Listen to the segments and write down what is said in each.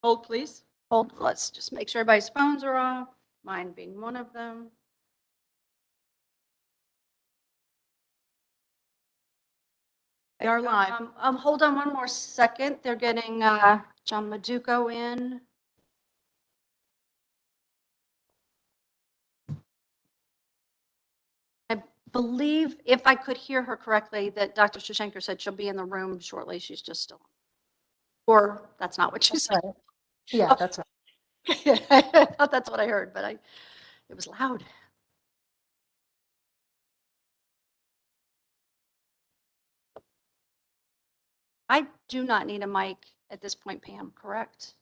Hold, please. Hold, let's just make sure everybody's phones are off, mine being one of them. They are live. Hold on one more second. They're getting John Maduco in. I believe, if I could hear her correctly, that Dr. Shashenker said she'll be in the room shortly. She's just still. Or that's not what she said. Right. Yeah, that's right. I thought that's what I heard, but it was loud. I do not need a mic at this point, Pam, correct?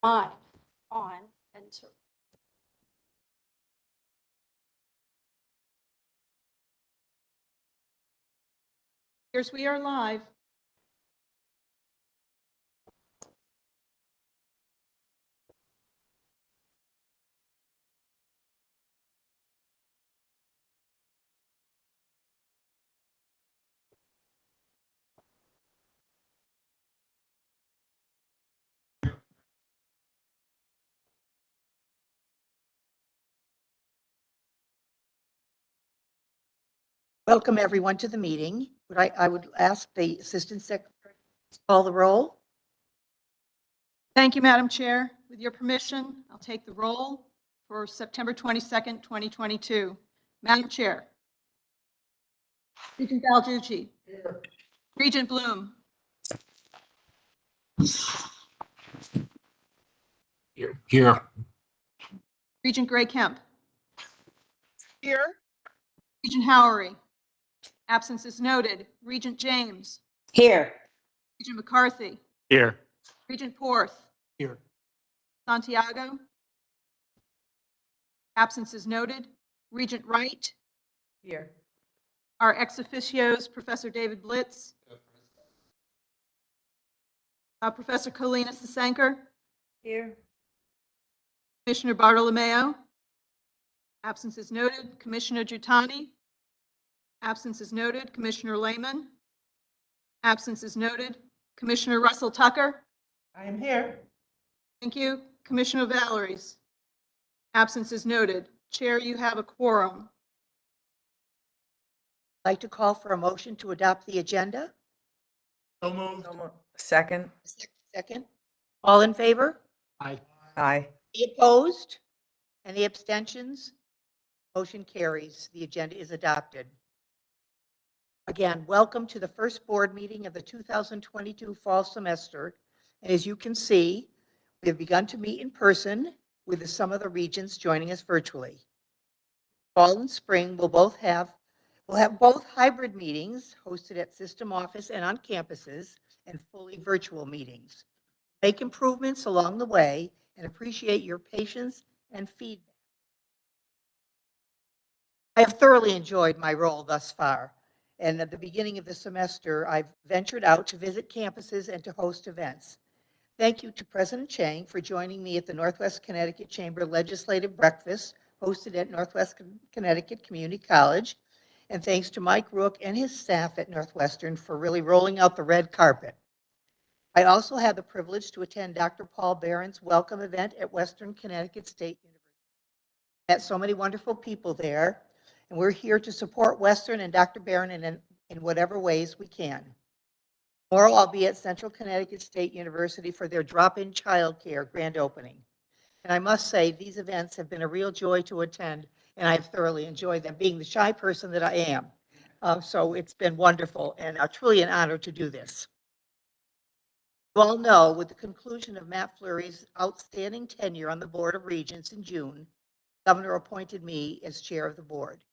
On, and so. Here's we are live. Welcome, everyone, to the meeting. I would ask the Assistant Secretary to call the roll. Thank you, Madam Chair. With your permission, I'll take the roll for September 22nd, 2022. Madam Chair. Regent Balducci. Regent Bloom. Here. Regent Gray Kemp. Here. Regent Howery. Absence is noted. Regent James. Here. Regent McCarthy. Here. Regent Porth. Here. Santiago. Absence is noted. Regent Wright. Here. Our ex officios, Professor David Blitz. Professor Colina Sasenker. Here. Commissioner Bartolomeo. Absence is noted. Commissioner Giuttani. Absence is noted. Commissioner Lehman. Absence is noted. Commissioner Russell Tucker. I am here. Thank you. Commissioner Valeries. Absence is noted. Chair, you have a quorum. I'd like to call for a motion to adopt the agenda. So moved. Second. Second. All in favor? Aye. Aye. Any opposed? Any abstentions? Motion carries. The agenda is adopted. Again, welcome to the first board meeting of the 2022 fall semester. And as you can see, we have begun to meet in person with some of the regents joining us virtually. Fall and spring we'll have both hybrid meetings hosted at system office and on campuses and fully virtual meetings. Make improvements along the way and appreciate your patience and feedback. I have thoroughly enjoyed my role thus far. And at the beginning of the semester, I've ventured out to visit campuses and to host events. Thank you to President Chang for joining me at the Northwest Connecticut Chamber Legislative Breakfast hosted at Northwest Connecticut Community College. And thanks to Mike Rook and his staff at Northwestern for really rolling out the red carpet. I also had the privilege to attend Dr. Paul Barron's welcome event at Western Connecticut State University. Met so many wonderful people there, and we're here to support Western and Dr. Barron in whatever ways we can. Tomorrow I'll be at Central Connecticut State University for their drop-in childcare grand opening. And I must say, these events have been a real joy to attend, and I've thoroughly enjoyed them, being the shy person that I am. So it's been wonderful and truly an honor to do this. You all know, with the conclusion of Matt Fleury's outstanding tenure on the Board of Regents in June, the Governor appointed me as chair of the board.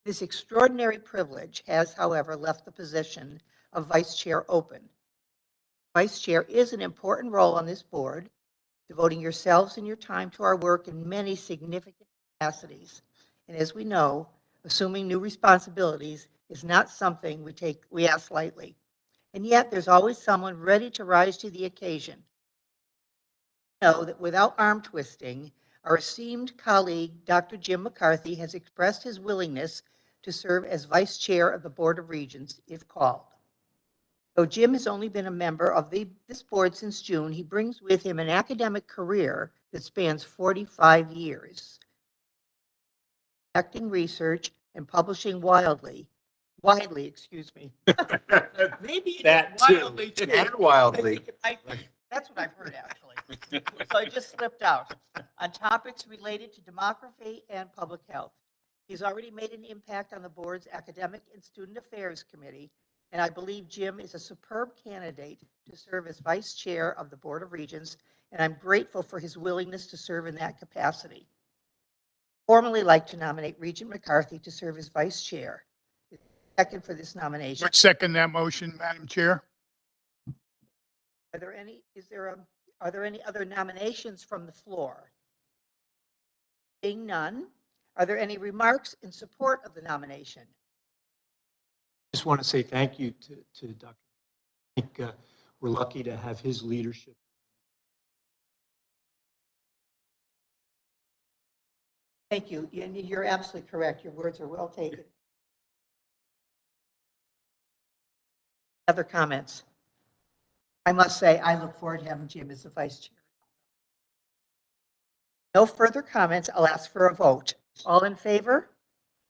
This extraordinary privilege has, however, left the position of vice chair open. Vice chair is an important role on this board, devoting yourselves and your time to our work in many significant capacities. And as we know, assuming new responsibilities is not something we ask lightly. And yet there's always someone ready to rise to the occasion. Know that without arm twisting, our esteemed colleague, Dr. Jim McCarthy, has expressed his willingness to serve as Vice Chair of the Board of Regents if called. Though Jim has only been a member of this board since June, he brings with him an academic career that spans 45 years, conducting research and publishing widely, excuse me. Maybe it is That too. wildly too. And I wildly. think it might be. That's what I've heard, actually. So it just slipped out. On topics related to demography and public health. He's already made an impact on the board's Academic and Student Affairs Committee, and I believe Jim is a superb candidate to serve as Vice Chair of the Board of Regents, and I'm grateful for his willingness to serve in that capacity. Formally like to nominate Regent McCarthy to serve as Vice Chair. Second for this nomination. Would second that motion, Madam Chair. Are there any other nominations from the floor? Being none, are there any remarks in support of the nomination? Just want to say thank you to Dr. I think we're lucky to have his leadership. Thank you. You're absolutely correct. Your words are well taken. Other comments? I must say, I look forward to having Jim as the Vice Chair. No further comments. I'll ask for a vote. All in favor?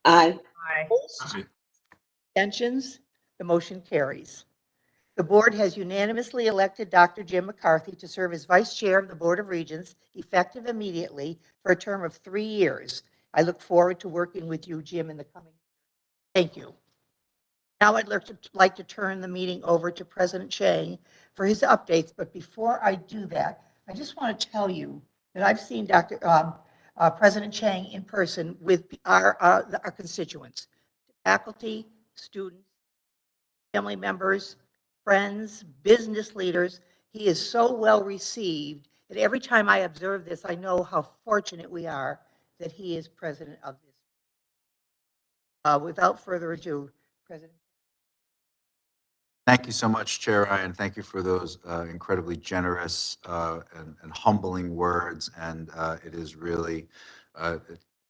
Aye. Opposed? Abstentions? The motion carries. The board has unanimously elected Dr. Jim McCarthy to serve as Vice Chair of the Board of Regents, effective immediately for a term of 3 years. I look forward to working with you, Jim, in the coming years. Thank you. Now I'd like to turn the meeting over to President Chang for his updates. But before I do that, I just want to tell you that I've seen President Chang in person with our constituents, faculty, students, family members, friends, business leaders. He is so well received that every time I observe this, I know how fortunate we are that he is president of this. Without further ado, President. Thank you so much, Chair Ryan. Thank you for those incredibly generous and humbling words. And it is really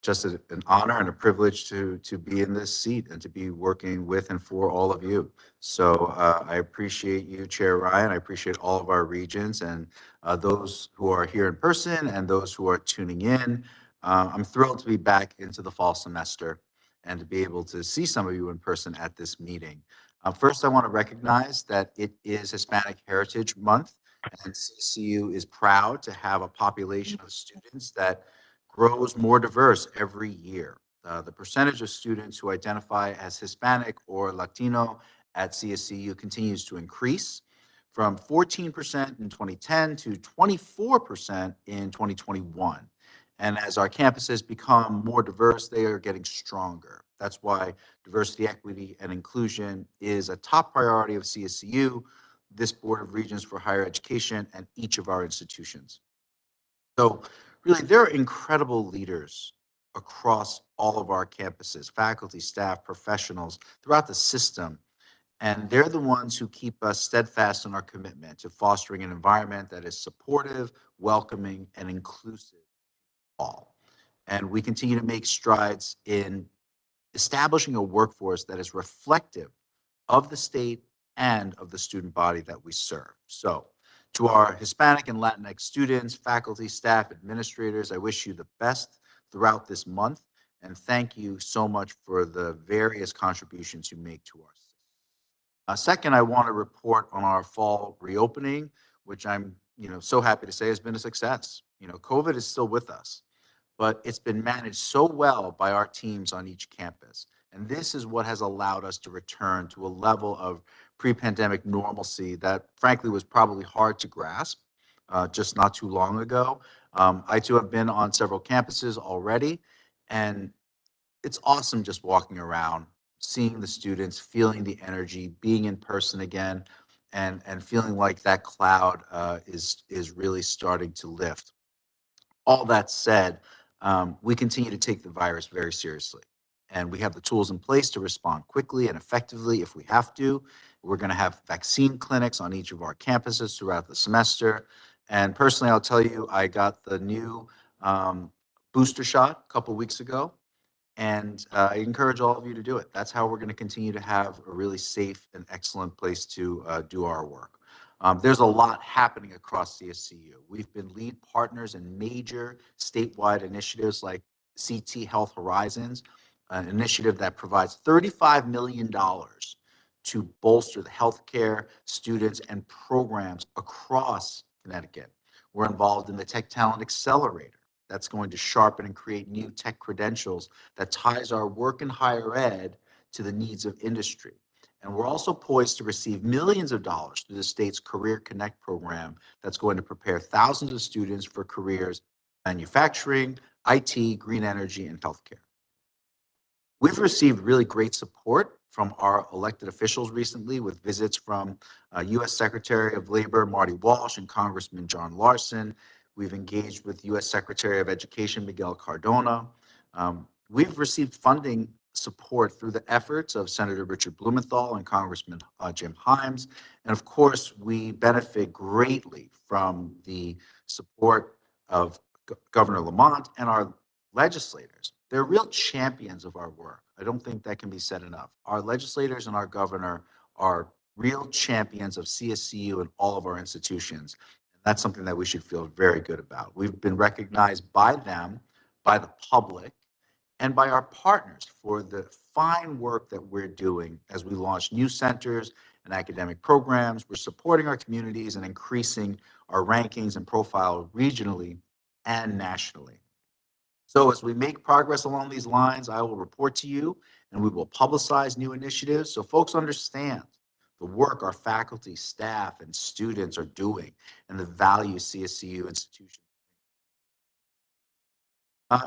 just an honor and a privilege to be in this seat and to be working with and for all of you. So I appreciate you, Chair Ryan. I appreciate all of our regents and those who are here in person and those who are tuning in. I'm thrilled to be back into the fall semester and to be able to see some of you in person at this meeting. First, I want to recognize that it is Hispanic Heritage Month, and CCU is proud to have a population of students that grows more diverse every year. The percentage of students who identify as Hispanic or Latino at CSCU continues to increase from 14% in 2010 to 24% in 2021. And as our campuses become more diverse, they are getting stronger. That's why diversity, equity, and inclusion is a top priority of CSCU, this Board of Regents for Higher Education, and each of our institutions. So really, there are incredible leaders across all of our campuses, faculty, staff, professionals throughout the system. And they're the ones who keep us steadfast in our commitment to fostering an environment that is supportive, welcoming, and inclusive for all. And we continue to make strides in establishing a workforce that is reflective of the state and of the student body that we serve. So to our Hispanic and Latinx students, faculty, staff, administrators, I wish you the best throughout this month. And thank you so much for the various contributions you make to our system. Second, I want to report on our fall reopening, which I'm so happy to say has been a success. COVID is still with us, but it's been managed so well by our teams on each campus. And this is what has allowed us to return to a level of pre-pandemic normalcy that frankly was probably hard to grasp just not too long ago. I too have been on several campuses already, and it's awesome just walking around, seeing the students, feeling the energy, being in person again, and feeling like that cloud is really starting to lift. All that said, we continue to take the virus very seriously, and we have the tools in place to respond quickly and effectively if we have to. We're going to have vaccine clinics on each of our campuses throughout the semester. And personally, I'll tell you, I got the new booster shot a couple weeks ago, And I encourage all of you to do it. That's how we're going to continue to have a really safe and excellent place to do our work. There's a lot happening across CSCU. We've been lead partners in major statewide initiatives like CT Health Horizons, an initiative that provides $35 million to bolster the healthcare, students, and programs across Connecticut. We're involved in the Tech Talent Accelerator that's going to sharpen and create new tech credentials that ties our work in higher ed to the needs of industry. And we're also poised to receive millions of dollars through the state's Career Connect program that's going to prepare thousands of students for careers in manufacturing, IT, green energy, and healthcare. We've received really great support from our elected officials recently with visits from U.S. Secretary of Labor Marty Walsh and Congressman John Larson. We've engaged with U.S. Secretary of Education Miguel Cardona. We've received funding support through the efforts of Senator Richard Blumenthal and Congressman Jim Himes. And of course, we benefit greatly from the support of Governor Lamont and our legislators. They're real champions of our work. I don't think that can be said enough. Our legislators and our governor are real champions of CSCU and all of our institutions. And that's something that we should feel very good about. We've been recognized by them, by the public, and by our partners for the fine work that we're doing as we launch new centers and academic programs. We're supporting our communities and increasing our rankings and profile regionally and nationally. So as we make progress along these lines, I will report to you and we will publicize new initiatives so folks understand the work our faculty, staff, and students are doing and the value CSCU institutions.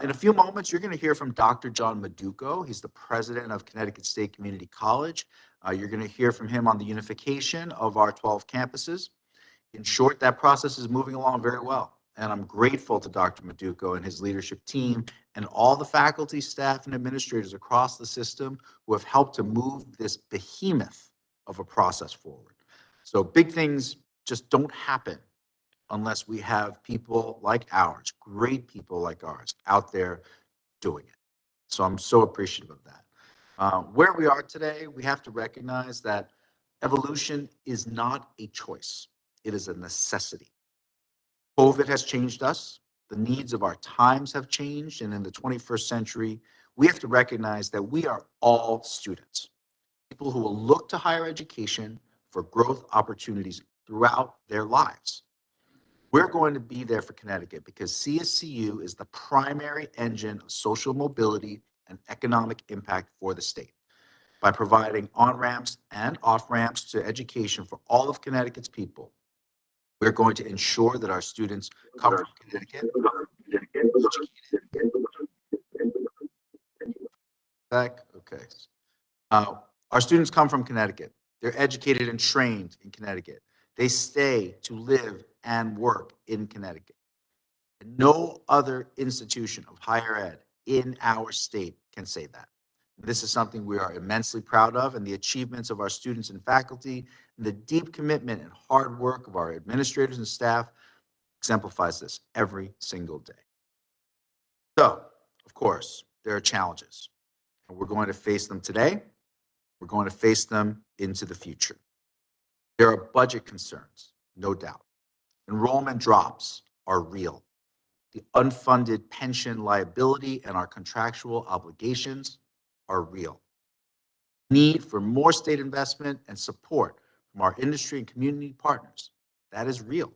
In a few moments, you're going to hear from Dr. John Maduco. He's the president of Connecticut State Community College. You're going to hear from him on the unification of our 12 campuses. In short, that process is moving along very well. And I'm grateful to Dr. Maduco and his leadership team and all the faculty, staff, and administrators across the system who have helped to move this behemoth of a process forward. So big things just don't happen unless we have people like ours, great people like ours, out there doing it. So I'm so appreciative of that. Where we are today, we have to recognize that evolution is not a choice. It is a necessity. COVID has changed us. The needs of our times have changed. And in the 21st century, we have to recognize that we are all students, people who will look to higher education for growth opportunities throughout their lives. We're going to be there for Connecticut because CSCU is the primary engine of social mobility and economic impact for the state. By providing on-ramps and off-ramps to education for all of Connecticut's people, we're going to ensure that our students come from Connecticut. Okay. Our students come from Connecticut. They're educated and trained in Connecticut. They stay to live and work in Connecticut. And no other institution of higher ed in our state can say that. This is something we are immensely proud of, and the achievements of our students and faculty and the deep commitment and hard work of our administrators and staff exemplifies this every single day. So, of course, there are challenges, and we're going to face them today. We're going to face them into the future. There are budget concerns, no doubt. Enrollment drops are real. The unfunded pension liability and our contractual obligations are real. Need for more state investment and support from our industry and community partners, that is real.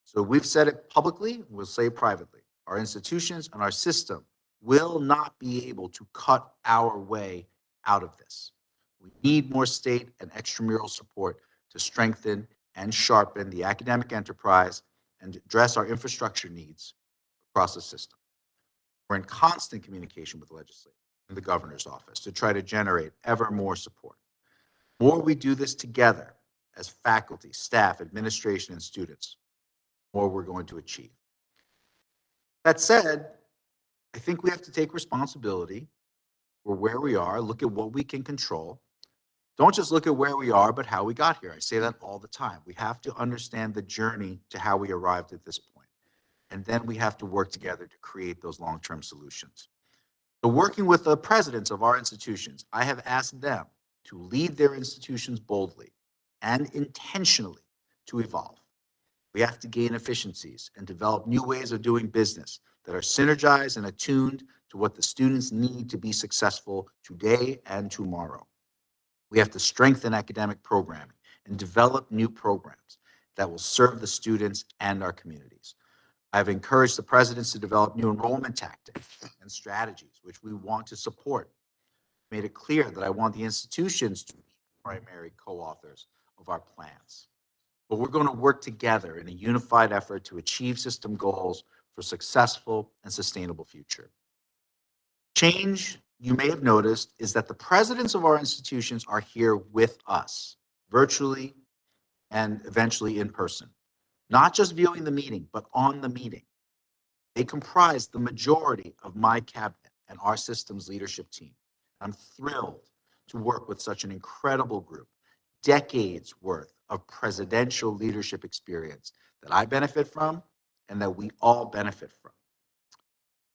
So we've said it publicly, we'll say it privately. Our institutions and our system will not be able to cut our way out of this. We need more state and extramural support to strengthen and sharpen the academic enterprise and address our infrastructure needs across the system. We're in constant communication with the legislature and the governor's office to try to generate ever more support. The more we do this together as faculty, staff, administration, and students, the more we're going to achieve. That said, I think we have to take responsibility for where we are, look at what we can control. Don't just look at where we are, but how we got here. I say that all the time. We have to understand the journey to how we arrived at this point. And then we have to work together to create those long-term solutions. So working with the presidents of our institutions, I have asked them to lead their institutions boldly and intentionally to evolve. We have to gain efficiencies and develop new ways of doing business that are synergized and attuned to what the students need to be successful today and tomorrow. We have to strengthen academic programming and develop new programs that will serve the students and our communities. I've encouraged the presidents to develop new enrollment tactics and strategies, which we want to support. Made it clear that I want the institutions to be primary co-authors of our plans. But we're going to work together in a unified effort to achieve system goals for successful and sustainable future. Change, you may have noticed, is that the presidents of our institutions are here with us, virtually and eventually in person. Not just viewing the meeting, but on the meeting. They comprise the majority of my cabinet and our systems leadership team. I'm thrilled to work with such an incredible group, decades worth of presidential leadership experience that I benefit from and that we all benefit from.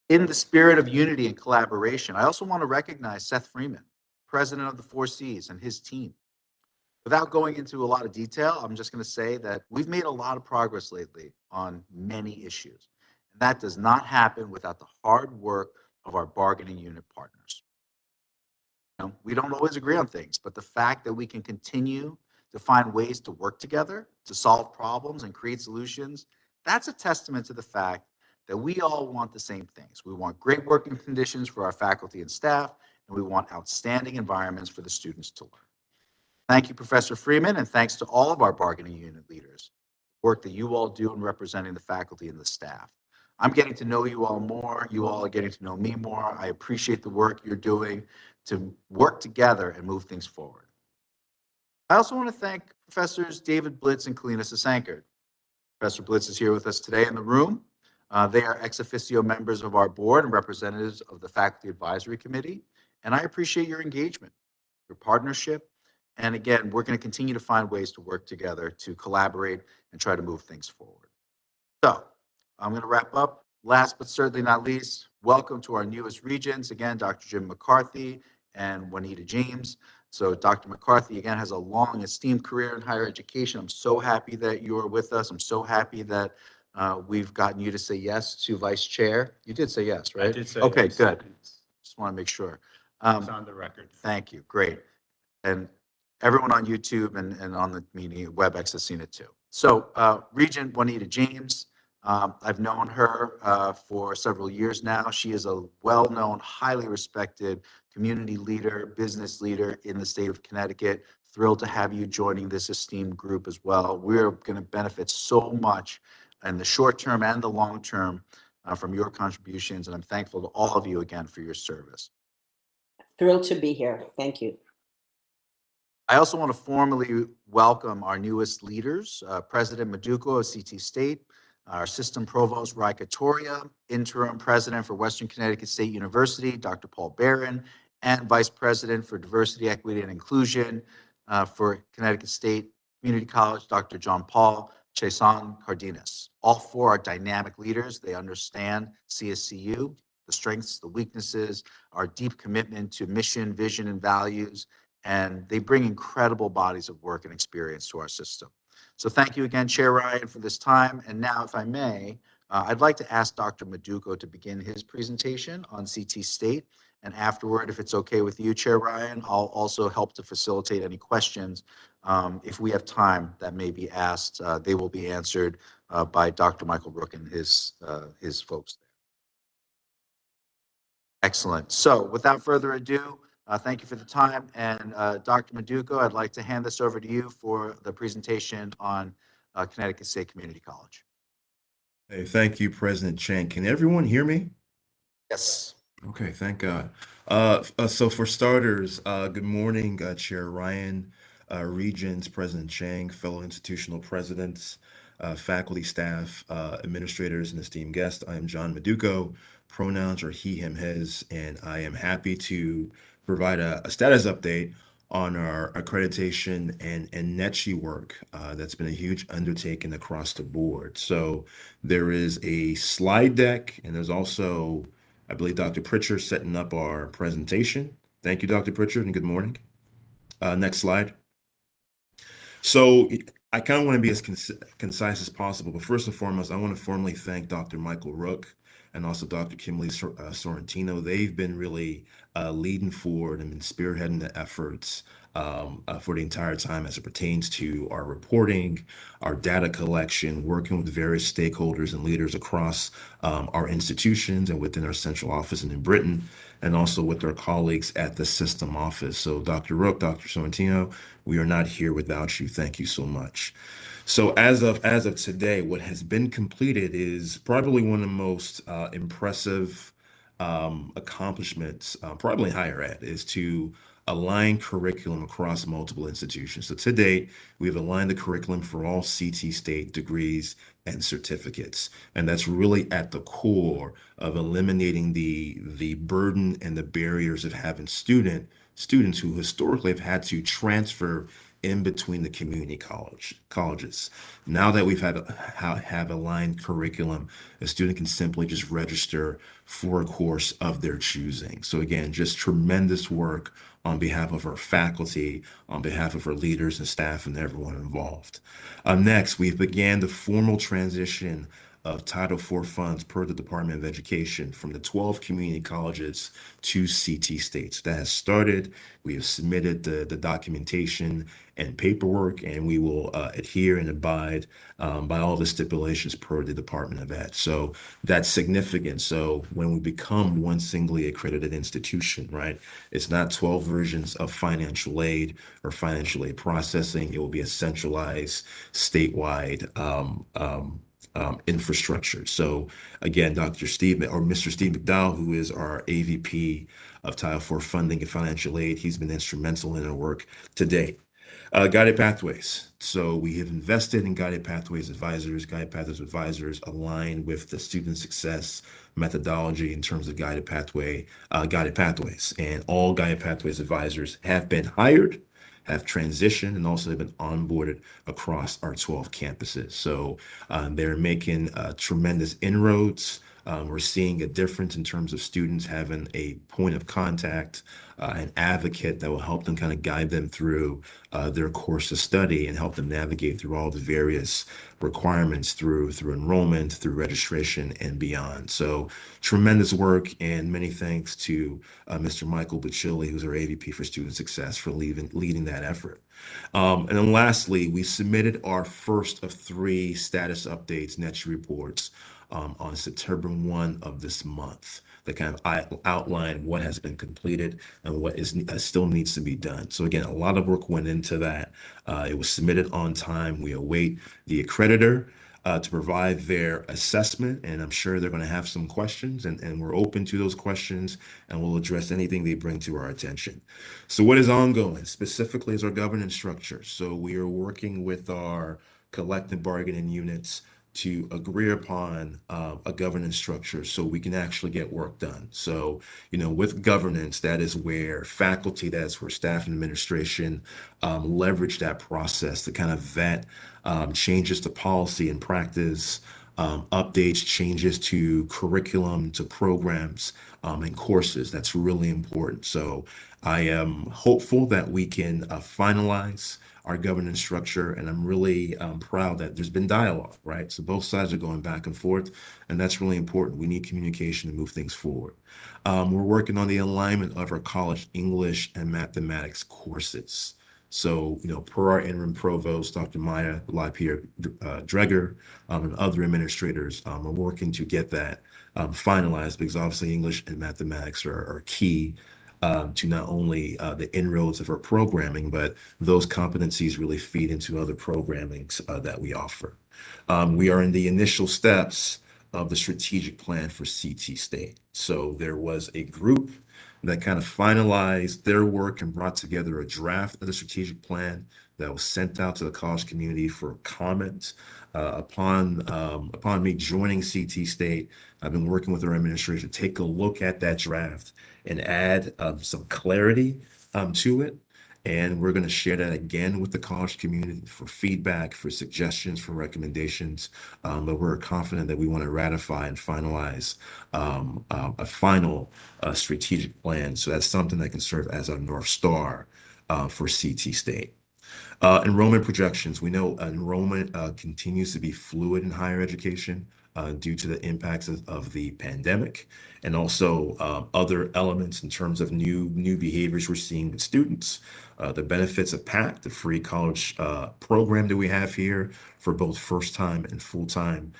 In the spirit of unity and collaboration, I also want to recognize Seth Freeman, president of the 4Cs, and his team. Without going into a lot of detail, I'm just going to say that we've made a lot of progress lately on many issues. And that does not happen without the hard work of our bargaining unit partners. We don't always agree on things, but the fact that we can continue to find ways to work together, to solve problems and create solutions, that's a testament to the fact that we all want the same things. We want great working conditions for our faculty and staff, and we want outstanding environments for the students to learn. Thank you, Professor Freeman, and thanks to all of our bargaining unit leaders, the work that you all do in representing the faculty and the staff. I'm getting to know you all more. You all are getting to know me more. I appreciate the work you're doing to work together and move things forward. I also want to thank Professors David Blitz and Kalina Sasankard. Professor Blitz is here with us today in the room. They are ex officio members of our board and representatives of the Faculty Advisory Committee, and I appreciate your engagement, your partnership, and again, we're going to continue to find ways to work together to collaborate and try to move things forward. So I'm going to wrap up. Last but certainly not least, welcome to our newest regents. Again, Dr. Jim McCarthy and Juanita James. So Dr. McCarthy, again, has a long esteemed career in higher education. I'm so happy that you are with us. I'm so happy that we've gotten you to say yes to vice chair. You did say yes, right? I did say okay, yes. good. Just want to make sure. It's on the record. Thank you. Great. And everyone on YouTube and on the meeting WebEx has seen it too. So Regent Juanita James, I've known her for several years now. She is a well-known, highly respected community leader, business leader in the state of Connecticut. Thrilled to have you joining this esteemed group as well. We're going to benefit so much in the short term and the long term from your contributions, and I'm thankful to all of you again for your service. Thrilled to be here. Thank you. I also want to formally welcome our newest leaders, President Maduko of CT State, our System Provost, Rai Katoria, Interim President for Western Connecticut State University, Dr. Paul Barron, and Vice President for Diversity, Equity, and Inclusion for Connecticut State Community College, Dr. John Paul Chesan Cardenas. All four are dynamic leaders. They understand CSCU, the strengths, the weaknesses, our deep commitment to mission, vision, and values, and they bring incredible bodies of work and experience to our system. So thank you again, Chair Ryan, for this time. And now, if I may, I'd like to ask Dr. Maduko to begin his presentation on CT State. And afterward, if it's okay with you, Chair Ryan, I'll also help to facilitate any questions. If we have time that may be asked, they will be answered by Dr. Michael Rook and his folks there. Excellent. So without further ado, thank you for the time. And Dr. Maduko, I'd like to hand this over to you for the presentation on Connecticut State Community College. Hey, thank you, President Chang. Can everyone hear me? Yes. Okay, thank God. So for starters, good morning, Chair Ryan, Regents, President Chang, fellow institutional presidents, faculty, staff, administrators, and esteemed guests. I am John Maduko. Pronouns are he, him, his, and I am happy to provide a status update on our accreditation and NETCHI work. That's been a huge undertaking across the board. So there is a slide deck, and there's also I believe Dr. Pritchard setting up our presentation. Thank you, Dr. Pritchard, and good morning. Next slide. So I kind of want to be as concise as possible, but first and foremost, I want to formally thank Dr. Michael Rook and also Dr. Kimberly Sorrentino. They've been really leading forward and been spearheading the efforts for the entire time as it pertains to our reporting, our data collection, working with various stakeholders and leaders across our institutions and within our central office and in Britain, and also with our colleagues at the system office. So Dr. Rook, Dr. Sorrentino, we are not here without you. Thank you so much. So as of today, what has been completed is probably one of the most impressive accomplishments, probably in higher ed, is to align curriculum across multiple institutions. So to date, we've aligned the curriculum for all CT state degrees and certificates, and that's really at the core of eliminating the burden and the barriers of having students who historically have had to transfer in between the community colleges. Now that we've have aligned curriculum, a student can simply just register for a course of their choosing. So again, just tremendous work on behalf of our faculty, on behalf of our leaders and staff and everyone involved. Next, we've began the formal transition of Title IV funds per the Department of Education from the 12 community colleges to CT states. That has started. We have submitted the documentation and paperwork, and we will adhere and abide by all the stipulations per the Department of Ed. So that's significant. So when we become one singly accredited institution, right, it's not 12 versions of financial aid or financial aid processing. It will be a centralized statewide infrastructure. So again, Dr. Steve or Mr. Steve McDowell, who is our AVP of Title IV funding and financial aid, he's been instrumental in our work to date. Guided Pathways. So we have invested in Guided Pathways advisors. Guided Pathways advisors align with the student success methodology in terms of Guided Pathways. And all Guided Pathways advisors have been hired, have transitioned, and also have been onboarded across our 12 campuses. So they're making tremendous inroads. We're seeing a difference in terms of students having a point of contact, an advocate that will help them kind of guide them through their course of study and help them navigate through all the various requirements through enrollment, through registration, and beyond. So tremendous work, and many thanks to Mr. Michael Bacilli, who's our AVP for Student Success, for leading that effort. And then lastly, we submitted our first of 3 status updates, NETCHI reports, on September 1 of this month that kind of outline what has been completed and what still needs to be done. So again, a lot of work went into that. It was submitted on time. We await the accreditor to provide their assessment, and I'm sure they're going to have some questions, and we're open to those questions, and we'll address anything they bring to our attention. So what is ongoing specifically is our governance structure. So we are working with our collective bargaining units to agree upon a governance structure so we can actually get work done. So, with governance, that is where faculty, that's where staff and administration leverage that process to kind of vet changes to policy and practice, updates, changes to curriculum, to programs, and courses. That's really important. So I am hopeful that we can finalize our governance structure, and I'm really proud that there's been dialogue, right? So both sides are going back and forth, and that's really important. We need communication to move things forward. We're working on the alignment of our college English and mathematics courses. So, per our interim provost, Dr. Maya LaPierre Dreger, and other administrators are working to get that finalized, because obviously English and mathematics are key to not only the inroads of our programming, but those competencies really feed into other programmings that we offer. We are in the initial steps of the strategic plan for CT State. So there was a group that kind of finalized their work and brought together a draft of the strategic plan that was sent out to the college community for comment. Upon me joining CT State, I've been working with our administration to take a look at that draft and add some clarity to it. And we're going to share that again with the college community for feedback, for suggestions, for recommendations. But we're confident that we want to ratify and finalize a final strategic plan. So that's something that can serve as a North Star for CT State. Enrollment projections. We know enrollment continues to be fluid in higher education due to the impacts of the pandemic and also other elements in terms of new behaviors we're seeing with students. The benefits of PAC, the free college program that we have here for both first-time and full-time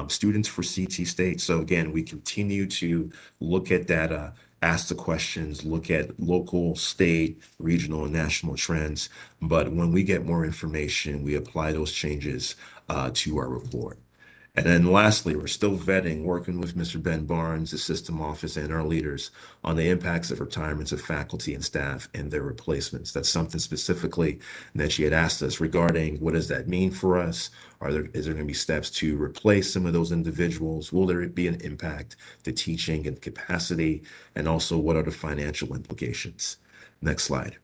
students for CT State. So again, we continue to look at data, ask the questions, look at local, state, regional, and national trends. But when we get more information, we apply those changes to our report. And then lastly, we're still vetting, working with Mr. Ben Barnes, the system office, and our leaders on the impacts of retirements of faculty and staff and their replacements. That's something specifically that she had asked us regarding what does that mean for us? Is there going to be steps to replace some of those individuals? Will there be an impact to teaching and capacity? And also, what are the financial implications? Next slide.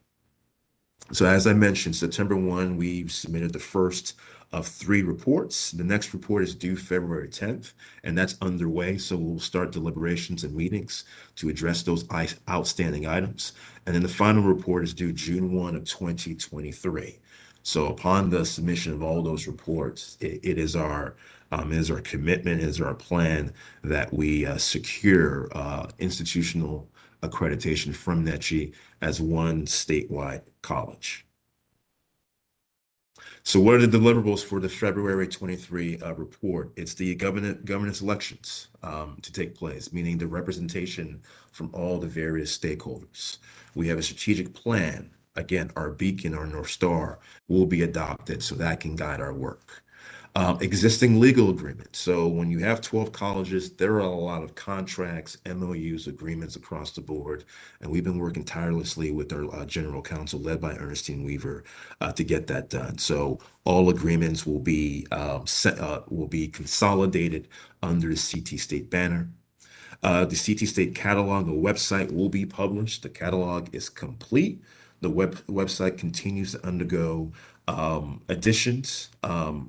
So as I mentioned, September 1, we submitted the first of 3 reports. The next report is due February 10th, and that's underway. So we'll start deliberations and meetings to address those outstanding items. And then the final report is due June 1 of 2023. So upon the submission of all those reports, it is our commitment, it is our plan that we secure institutional accreditation from NETCHI as one statewide college. So what are the deliverables for the February 23 report? It's the governance elections to take place, meaning the representation from all the various stakeholders. We have a strategic plan. Again, our beacon, our North Star will be adopted so that can guide our work. Existing legal agreements. So when you have 12 colleges, there are a lot of contracts, MOUs, agreements across the board. And we've been working tirelessly with our general counsel led by Ernestine Weaver to get that done. So all agreements will be consolidated under the CT State banner. The CT State catalog, the website will be published. The catalog is complete. The website continues to undergo additions,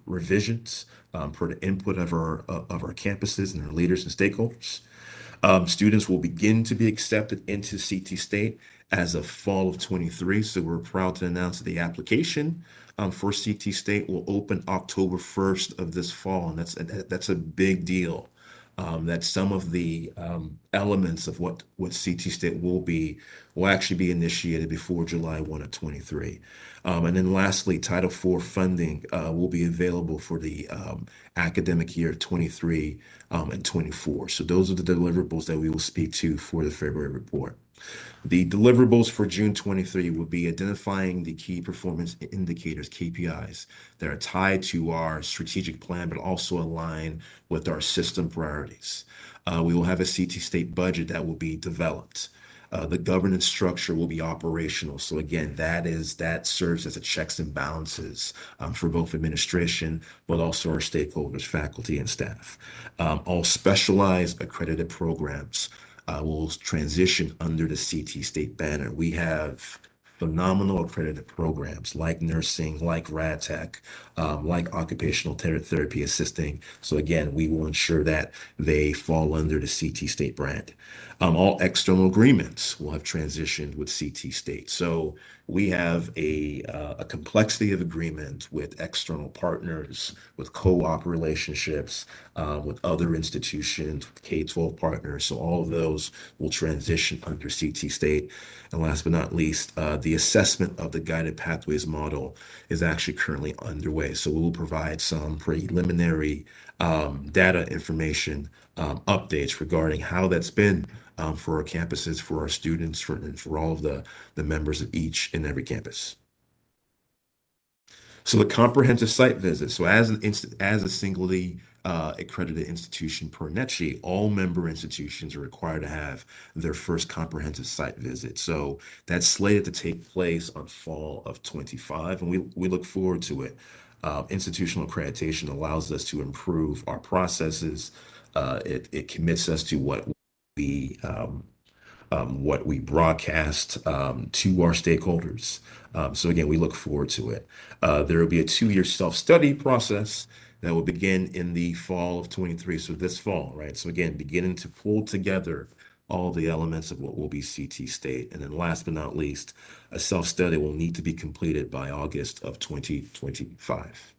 revisions per the input of our campuses and our leaders and stakeholders. Students will begin to be accepted into CT State as of fall of 23. So we're proud to announce that the application for CT State will open October 1st of this fall. And that's a big deal. That some of the elements of what CT State will actually be initiated before July 1 of 23. And then lastly, Title IV funding will be available for the academic year 23 and 24. So those are the deliverables that we will speak to for the February report. The deliverables for June 23 will be identifying the key performance indicators, KPIs, that are tied to our strategic plan, but also align with our system priorities. We will have a CT State budget that will be developed. The governance structure will be operational. So again, that serves as a checks and balances for both administration, but also our stakeholders, faculty, and staff. All specialized accredited programs will transition under the CT State banner. We have phenomenal accredited programs like nursing, like rad tech, like occupational therapy assisting. So again, we will ensure that they fall under the CT State brand. All external agreements will have transitioned with CT State. So we have a complexity of agreement with external partners, with co-op relationships, with other institutions, K-12 partners. So all of those will transition under CT State. And last but not least, the assessment of the guided pathways model is actually currently underway. So we will provide some preliminary data information updates regarding how that's been for our campuses, for our students, for all of the members of each and every campus. So the comprehensive site visit. So as a singly accredited institution per NETCHI, all member institutions are required to have their first comprehensive site visit. So that's slated to take place on fall of 25, and we look forward to it. Institutional accreditation allows us to improve our processes. It commits us to what we what we broadcast to our stakeholders. So again, we look forward to it. There will be a 2-year self-study process that will begin in the fall of 23. So this fall, right? So again, beginning to pull together all the elements of what will be CT State. And then last but not least, a self-study will need to be completed by August of 2025.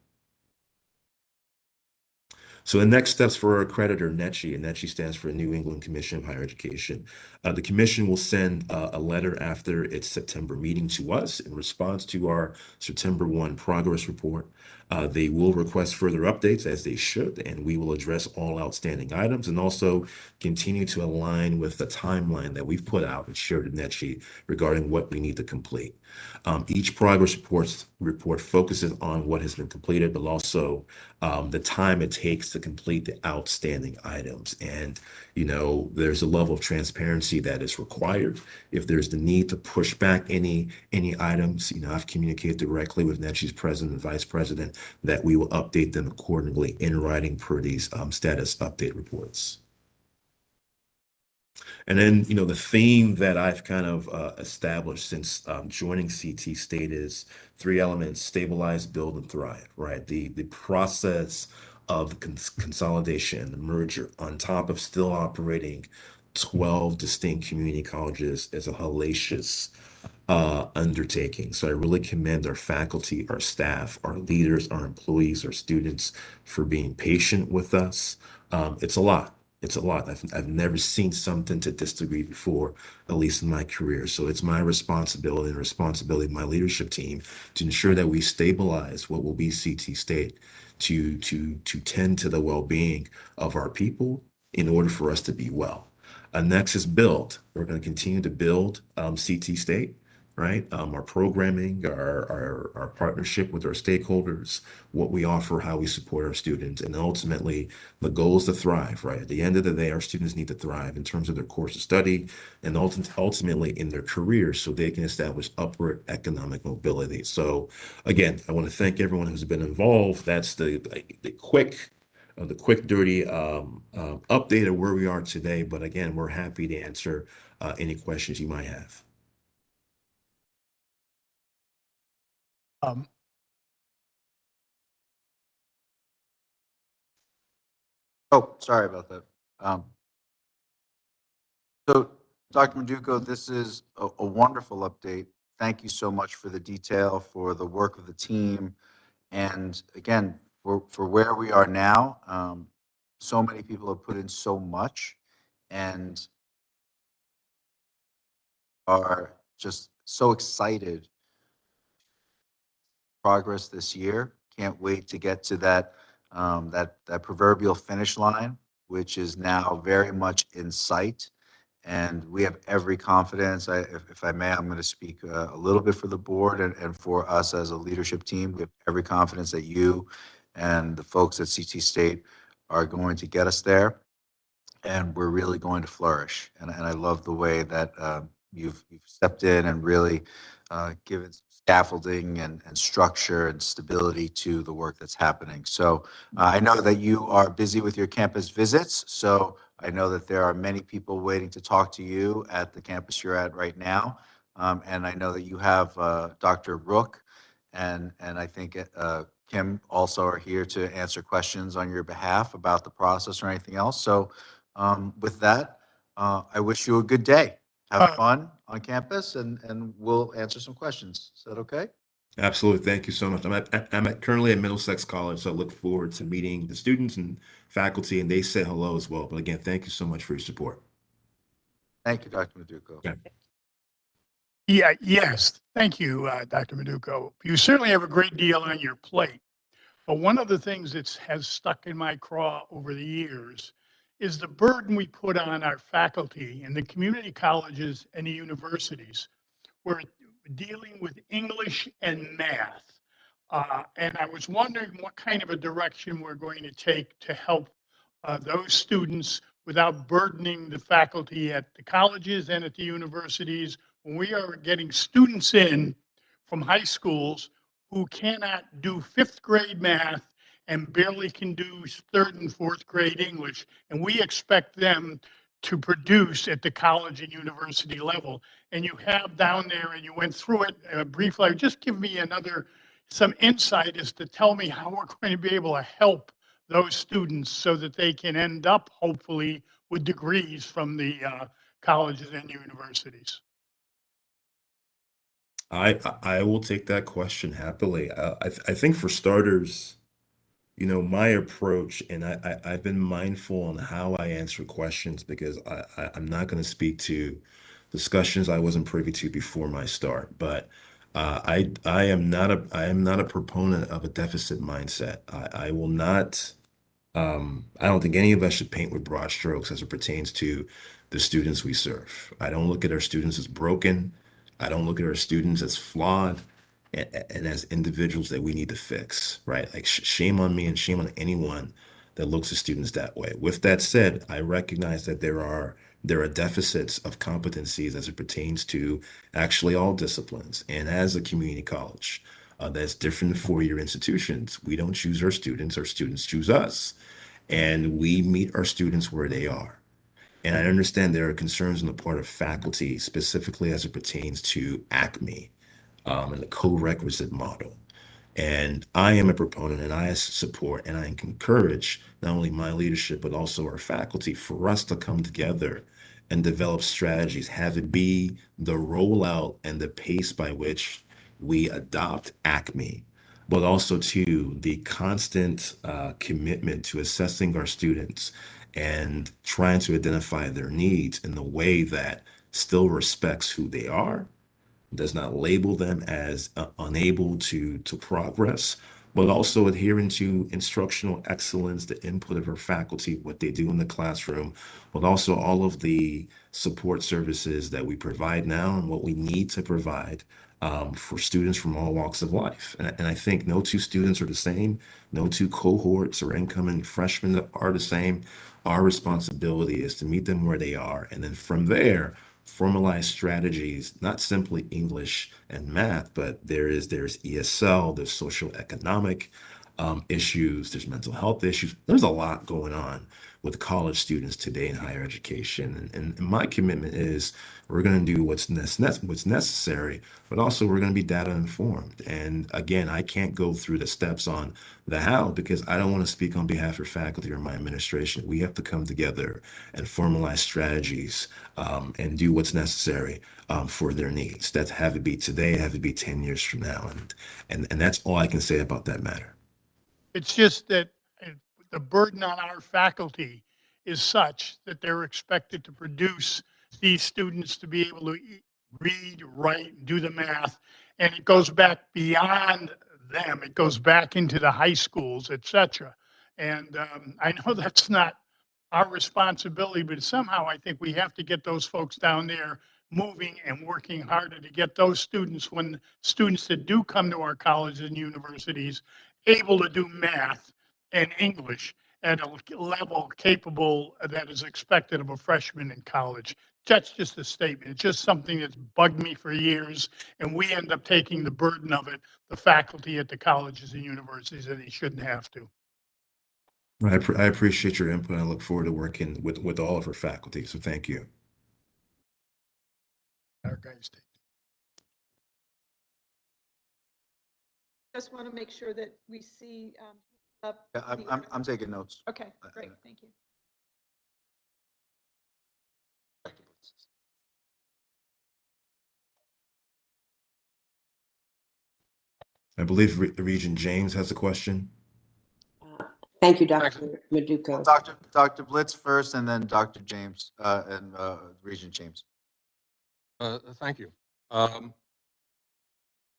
So the next steps for our accreditor, NECHI, and NECHI stands for New England Commission of Higher Education. The commission will send a letter after its September meeting to us in response to our September 1 progress report. They will request further updates as they should, and we will address all outstanding items and also continue to align with the timeline that we've put out and shared with NECHI regarding what we need to complete. Each progress report focuses on what has been completed, but also the time it takes to complete the outstanding items. And, you know, there's a level of transparency that is required. If there's the need to push back any items, you know, I've communicated directly with NECHI's president and vice president that we will update them accordingly in writing per these status update reports. And then, you know, the theme that I've kind of established since joining CT State is 3 elements: stabilize, build, and thrive, right? The process of consolidation and the merger on top of still operating 12 distinct community colleges is a hellacious undertaking. So I really commend our faculty, our staff, our leaders, our employees, our students for being patient with us. It's a lot. It's a lot. I've never seen something to this degree before, at least in my career. So it's my responsibility and responsibility of my leadership team to ensure that we stabilize what will be CT State, to tend to the well-being of our people in order for us to be well. Next is build. We're going to continue to build CT State, right? Our programming, our partnership with our stakeholders, what we offer, how we support our students, and ultimately the goal is to thrive, right? At the end of the day, our students need to thrive in terms of their course of study and ultimately in their careers so they can establish upward economic mobility. So again, I want to thank everyone who's been involved. That's the quick dirty update of where we are today. But again, we're happy to answer any questions you might have. Um, Oh, sorry about that. So, Dr. Maduko, this is a wonderful update. Thank you so much for the detail, for the work of the team. And again, for where we are now, so many people have put in so much and are just so excited progress this year. Can't wait to get to that proverbial finish line, which is now very much in sight. And we have every confidence. If I may, I'm going to speak a little bit for the board and for us as a leadership team. We have every confidence that you and the folks at CT State are going to get us there, and we're really going to flourish. And I love the way that you've stepped in and really given scaffolding and structure and stability to the work that's happening. So I know that you are busy with your campus visits. So I know that there are many people waiting to talk to you at the campus you're at right now. And I know that you have Dr. Rook and I think Kim also are here to answer questions on your behalf about the process or anything else. So with that, I wish you a good day. Have fun on campus, and we'll answer some questions. Is that okay? Absolutely. Thank you so much. I'm currently at Middlesex College, so I look forward to meeting the students and faculty, and they said hello as well. But again, thank you so much for your support. Thank you, Dr. Maduko. Yeah. Yeah, yes. Thank you, Dr. Maduko. You certainly have a great deal on your plate. But one of the things that has stuck in my craw over the years is the burden we put on our faculty in the community colleges and the universities. We're dealing with English and math. And I was wondering what kind of a direction we're going to take to help those students without burdening the faculty at the colleges and at the universities. When we are getting students in from high schools who cannot do fifth grade math and barely can do third and fourth grade English, and we expect them to produce at the college and university level. And you have down there, and you went through it briefly. Just give me some insight as to tell me how we're going to be able to help those students so that they can end up hopefully with degrees from the colleges and universities. I will take that question happily. I think for starters, my approach, and I've been mindful on how I answer questions because I'm not going to speak to discussions I wasn't privy to before my start. But I am not a proponent of a deficit mindset. I will not. I don't think any of us should paint with broad strokes as it pertains to the students we serve. I don't look at our students as broken. I don't look at our students as flawed and as individuals that we need to fix, right? Like shame on me and shame on anyone that looks at students that way. With that said, I recognize that there are deficits of competencies as it pertains to actually all disciplines. And as a community college, that's different than four-year institutions. We don't choose our students choose us. And we meet our students where they are. And I understand there are concerns on the part of faculty, specifically as it pertains to ACME and the co-requisite model. And I am a proponent and I support and I encourage not only my leadership, but also our faculty for us to come together and develop strategies, have it be the rollout and the pace by which we adopt ACME, but also to the constant commitment to assessing our students and trying to identify their needs in the way that still respects who they are, does not label them as unable to progress, but also adhering to instructional excellence, the input of our faculty, what they do in the classroom, but also all of the support services that we provide now and what we need to provide for students from all walks of life. And I think no two students are the same, no two cohorts or incoming freshmen are the same. Our responsibility is to meet them where they are. And then from there, formalize strategies, not simply English and math, but there's ESL, there's social economic issues, there's mental health issues. There's a lot going on with college students today in higher education. And my commitment is we're going to do what's necessary, but also we're going to be data informed. And again, I can't go through the steps on the how because I don't want to speak on behalf of faculty or my administration. We have to come together and formalize strategies and do what's necessary for their needs. That have it be today, have it be 10 years from now. And that's all I can say about that matter. It's just that the burden on our faculty is such that they're expected to produce these students to be able to read, write, do the math. And it goes back beyond them. It goes back into the high schools, et cetera. And I know that's not our responsibility, but somehow I think we have to get those folks down there moving and working harder to get those students, when students that do come to our colleges and universities, able to do math and English at a level capable that is expected of a freshman in college. That's just a statement. It's just something that's bugged me for years, and we end up taking the burden of it, the faculty at the colleges and universities, and they shouldn't have to. I appreciate your input. I look forward to working with all of our faculty. So thank you. Our guys take. Just want to make sure that we see up. Yeah, I'm taking notes. Okay, great, thank you. I believe Regent James has a question. Thank you, Dr. Maduko. Dr. Blitz first, and then Dr. James and Regent James. Thank you.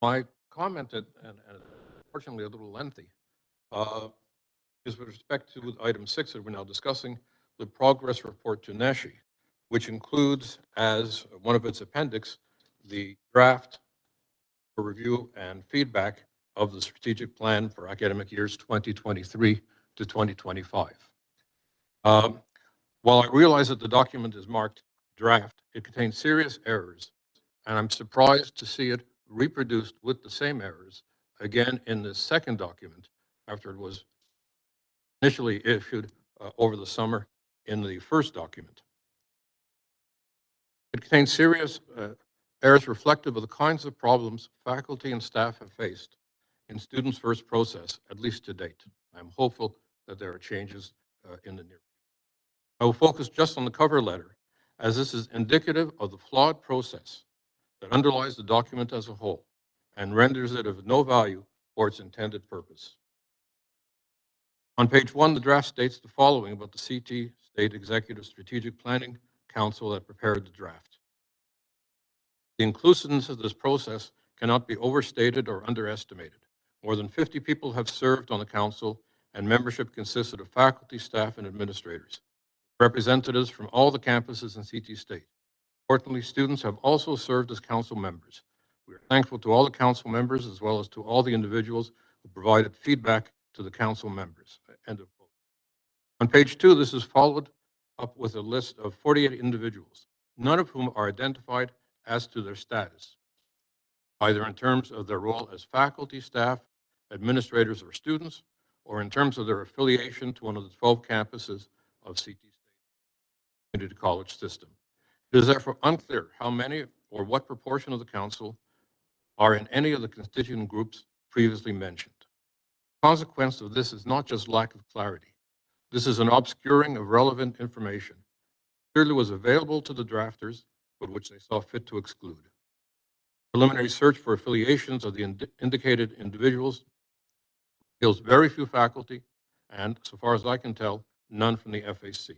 My comment, and unfortunately a little lengthy, is with respect to item 6 that we're now discussing, the progress report to NESHE, which includes as one of its appendix the draft for review and feedback of the strategic plan for academic years 2023 to 2025. While I realize that the document is marked draft, it contains serious errors, and I'm surprised to see it reproduced with the same errors again in the second document after it was initially issued over the summer in the first document. It contains serious errors reflective of the kinds of problems faculty and staff have faced in students' first process, at least to date. I'm hopeful that there are changes in the near future. I will focus just on the cover letter, as this is indicative of the flawed process that underlies the document as a whole and renders it of no value for its intended purpose. On page 1, the draft states the following about the CT State Executive Strategic Planning Council that prepared the draft. The inclusiveness of this process cannot be overstated or underestimated. More than 50 people have served on the council, and membership consisted of faculty, staff, and administrators, representatives from all the campuses in CT State. Importantly, students have also served as council members. We are thankful to all the council members as well as to all the individuals who provided feedback to the council members. End of quote. On page 2, this is followed up with a list of 48 individuals, none of whom are identified as to their status, either in terms of their role as faculty, staff, administrators, or students, or in terms of their affiliation to one of the 12 campuses of CT State Community College system. It is therefore unclear how many or what proportion of the council are in any of the constituent groups previously mentioned. The consequence of this is not just lack of clarity. This is an obscuring of relevant information. Clearly was available to the drafters, but which they saw fit to exclude. Preliminary search for affiliations of the indicated individuals reveals very few faculty and, so far as I can tell, none from the FAC. The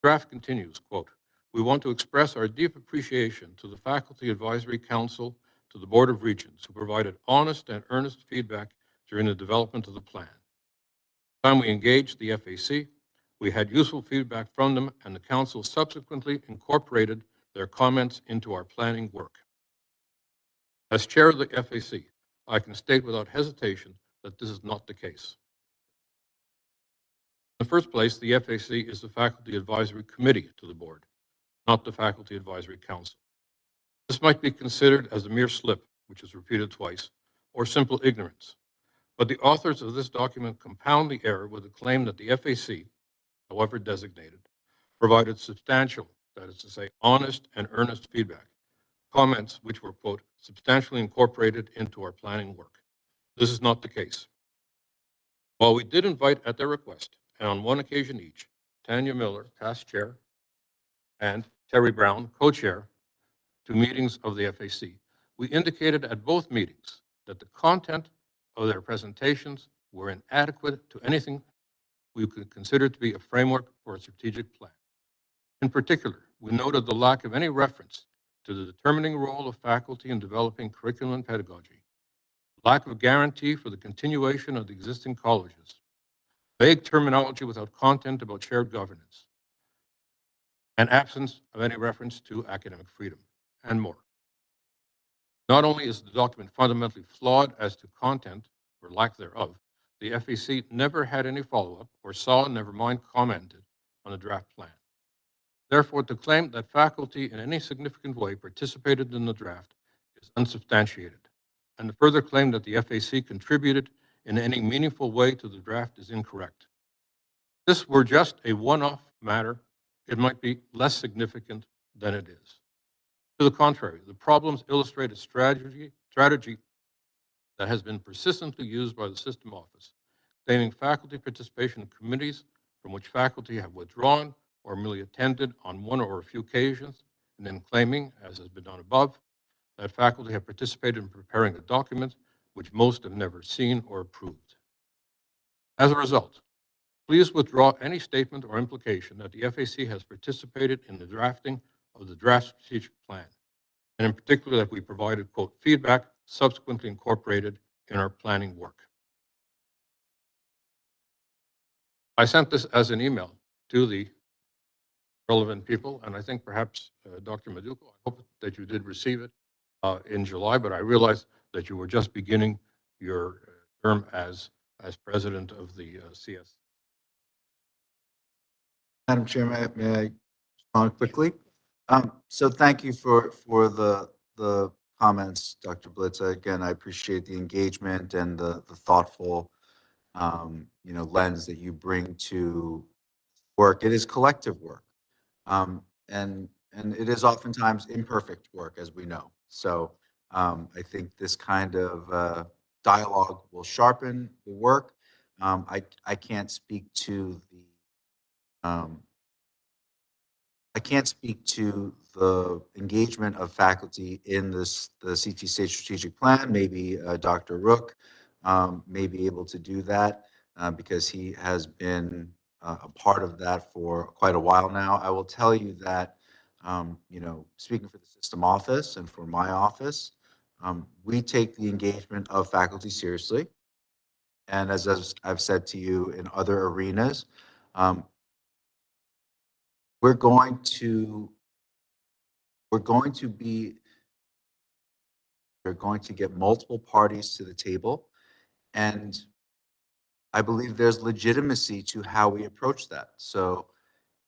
draft continues, quote, "We want to express our deep appreciation to the Faculty Advisory Council, to the Board of Regents, who provided honest and earnest feedback during the development of the plan. By the time we engaged the FAC, we had useful feedback from them, and the council subsequently incorporated their comments into our planning work. As chair of the FAC, I can state without hesitation that this is not the case. In the first place, the FAC is the Faculty Advisory Committee to the board, not the Faculty Advisory Council. This might be considered as a mere slip, which is repeated twice, or simple ignorance. But the authors of this document compound the error with the claim that the FAC, however designated, provided substantial, that is to say, honest and earnest feedback, comments which were, quote, substantially incorporated into our planning work. This is not the case. While we did invite at their request, and on one occasion each, Tanya Miller, past chair, and Terry Brown, co-chair, to meetings of the FAC, we indicated at both meetings that the content of their presentations were inadequate to anything we could consider to be a framework for a strategic plan. In particular, we noted the lack of any reference to the determining role of faculty in developing curriculum and pedagogy, lack of guarantee for the continuation of the existing colleges, vague terminology without content about shared governance, and absence of any reference to academic freedom, and more. Not only is the document fundamentally flawed as to content, or lack thereof, the FAC never had any follow-up or saw, never mind commented on the draft plan. Therefore, to claim that faculty in any significant way participated in the draft is unsubstantiated, and to further claim that the FAC contributed in any meaningful way to the draft is incorrect. If this were just a one-off matter, it might be less significant than it is. To the contrary, the problems illustrate a strategy that has been persistently used by the system office, claiming faculty participation in committees from which faculty have withdrawn or merely attended on one or a few occasions, and then claiming, as has been done above, that faculty have participated in preparing a document which most have never seen or approved. As a result, please withdraw any statement or implication that the FAC has participated in the drafting of the draft strategic plan, and in particular that we provided, quote, feedback subsequently incorporated in our planning work. I sent this as an email to the relevant people, and I think perhaps Dr. Maduko, I hope that you did receive it in July, but I realized that you were just beginning your term as president of the CS. Madam Chair, may I respond quickly? So thank you for the comments, Dr. Blitz. Again, I appreciate the engagement and the thoughtful, lens that you bring to work. It is collective work. And and it is oftentimes imperfect work, as we know. So I think this kind of dialogue will sharpen the work. I can't speak to um, I can't speak to the engagement of faculty in the CT State strategic plan. Maybe Dr. Rook may be able to do that because he has been a part of that for quite a while now. I will tell you that, speaking for the system office and for my office, we take the engagement of faculty seriously. And as I've said to you in other arenas, um, we're going to we're going to be we're going to get multiple parties to the table, and I believe there's legitimacy to how we approach that. So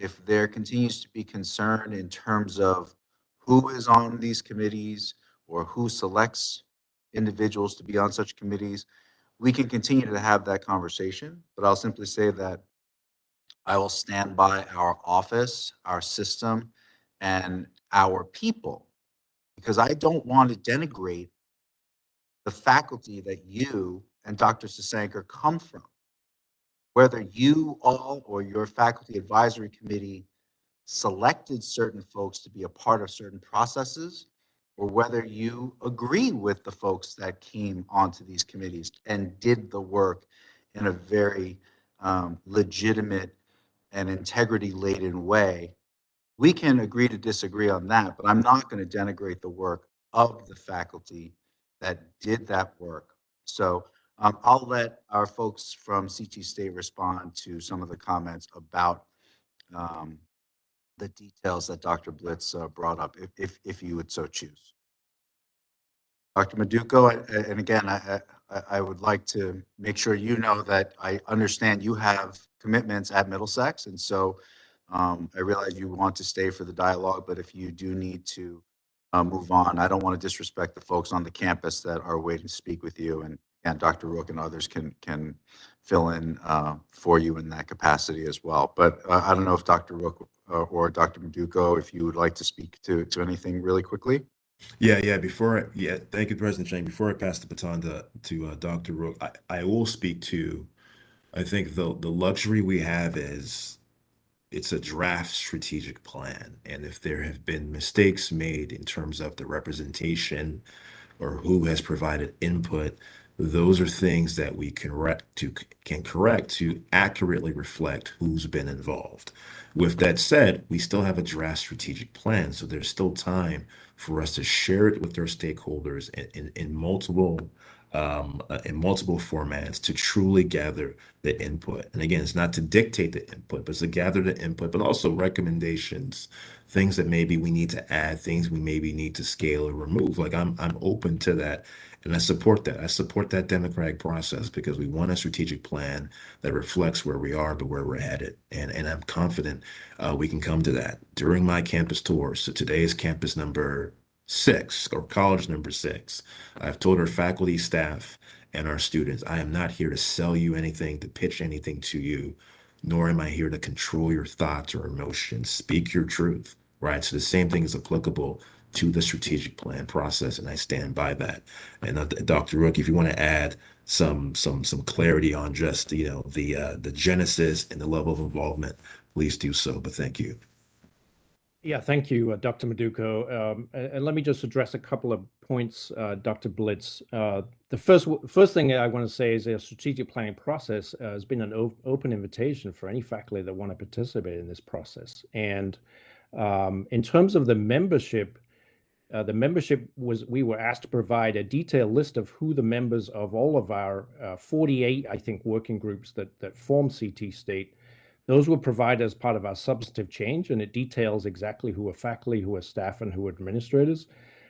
if there continues to be concern in terms of who is on these committees or who selects individuals to be on such committees, we can continue to have that conversation. But I'll simply say that I will stand by our office, our system, and our people, because I don't want to denigrate the faculty that you and Dr. Sasanker come from. Whether you all or your faculty advisory committee selected certain folks to be a part of certain processes, or whether you agree with the folks that came onto these committees and did the work in a very legitimate and integrity-laden way, we can agree to disagree on that, but I'm not going to denigrate the work of the faculty that did that work. So I'll let our folks from CT State respond to some of the comments about um, the details that Dr. Blitz brought up, if you would so choose. Dr. Maduko, and again, I would like to make sure you know that I understand you have commitments at Middlesex, and so I realize you want to stay for the dialogue, but if you do need to move on, I don't want to disrespect the folks on the campus that are waiting to speak with you, and Dr. Rook and others can fill in for you in that capacity as well. But I don't know if Dr. Rook or Dr. Maduko, if you would like to speak to anything really quickly. Thank you, President Chang. Before I pass the baton to Dr. Rook, I will speak to, I think the luxury we have is it's a draft strategic plan. And if there have been mistakes made in terms of the representation or who has provided input, those are things that we can correct to accurately reflect who's been involved. With that said, we still have a draft strategic plan, so there's still time for us to share it with our stakeholders in multiple formats to truly gather the input. And again, it's not to dictate the input, but it's to gather the input, but also recommendations, things that maybe we need to add, things we maybe need to scale or remove. Like I'm open to that. And I support that. I support that democratic process because we want a strategic plan that reflects where we are, but where we're headed. And I'm confident we can come to that during my campus tour. So today is campus number 6 or college number 6. I've told our faculty, staff, and our students, I am not here to sell you anything, to pitch anything to you, nor am I here to control your thoughts or emotions. Speak your truth, right? So the same thing is applicable to the strategic plan process, and I stand by that. And Dr. Rook, if you want to add some clarity on just the genesis and the level of involvement, please do so. But thank you. Yeah, thank you, Dr. Maduko. And let me just address a couple of points, Dr. Blitz. The first thing I want to say is a strategic planning process has been an open invitation for any faculty that want to participate in this process. And in terms of the membership we were asked to provide a detailed list of who the members of all of our 48, I think, working groups that form CT State. Those were provided as part of our substantive change, and it details exactly who are faculty, who are staff, and who are administrators.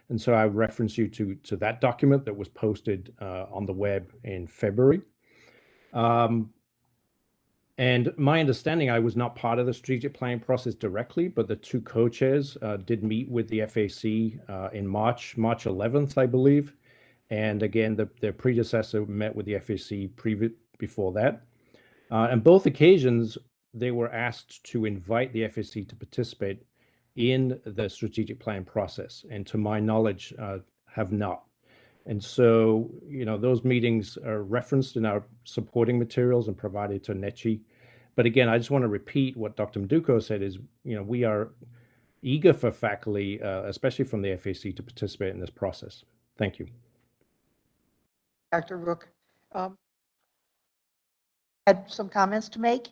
And so I reference you to that document that was posted on the web in February. And my understanding, I was not part of the strategic planning process directly, but the two co-chairs did meet with the FAC in March 11th, I believe. And again, their predecessor met with the FAC before that. On both occasions, they were asked to invite the FAC to participate in the strategic plan process, and to my knowledge, have not. And so, those meetings are referenced in our supporting materials and provided to NECHI. But again, I just want to repeat what Dr. Meduco said is, we are eager for faculty, especially from the FAC, to participate in this process. Thank you. Dr. Rook, had some comments to make?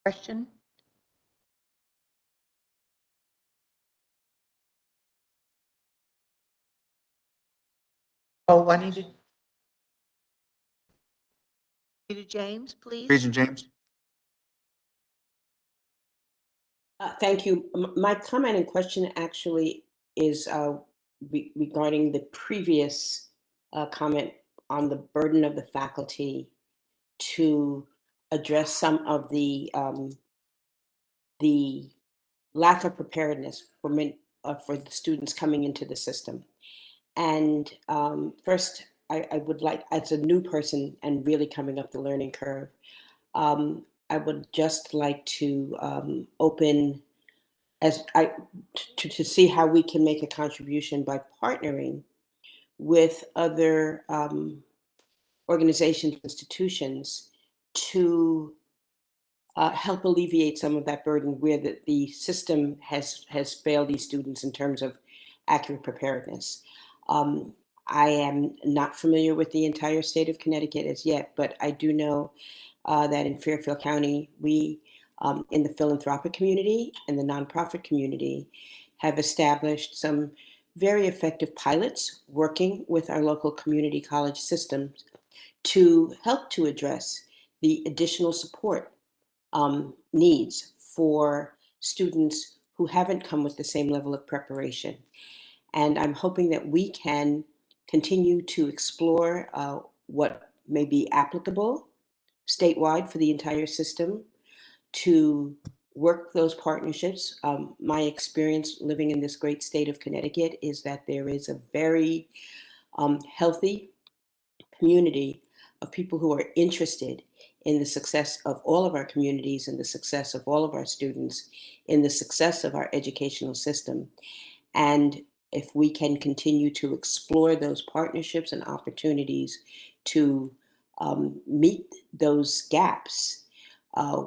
Question? Oh, Juanita James, please. Regent James? Thank you. My comment and question actually is regarding the previous comment on the burden of the faculty to address some of the lack of preparedness for the students coming into the system. And first, I would like, as a new person and really coming up the learning curve, I would just like to open to see how we can make a contribution by partnering with other organizations, institutions to help alleviate some of that burden where the system has failed these students in terms of accurate preparedness. I am not familiar with the entire state of Connecticut as yet, but I do know that in Fairfield County, we, in the philanthropic community and the nonprofit community, have established some very effective pilots working with our local community college systems to help to address the additional support needs for students who haven't come with the same level of preparation. And I'm hoping that we can continue to explore what may be applicable statewide for the entire system to work those partnerships. My experience living in this great state of Connecticut is that there is a very healthy community of people who are interested in the success of all of our communities and the success of all of our students, in the success of our educational system. And if we can continue to explore those partnerships and opportunities to meet those gaps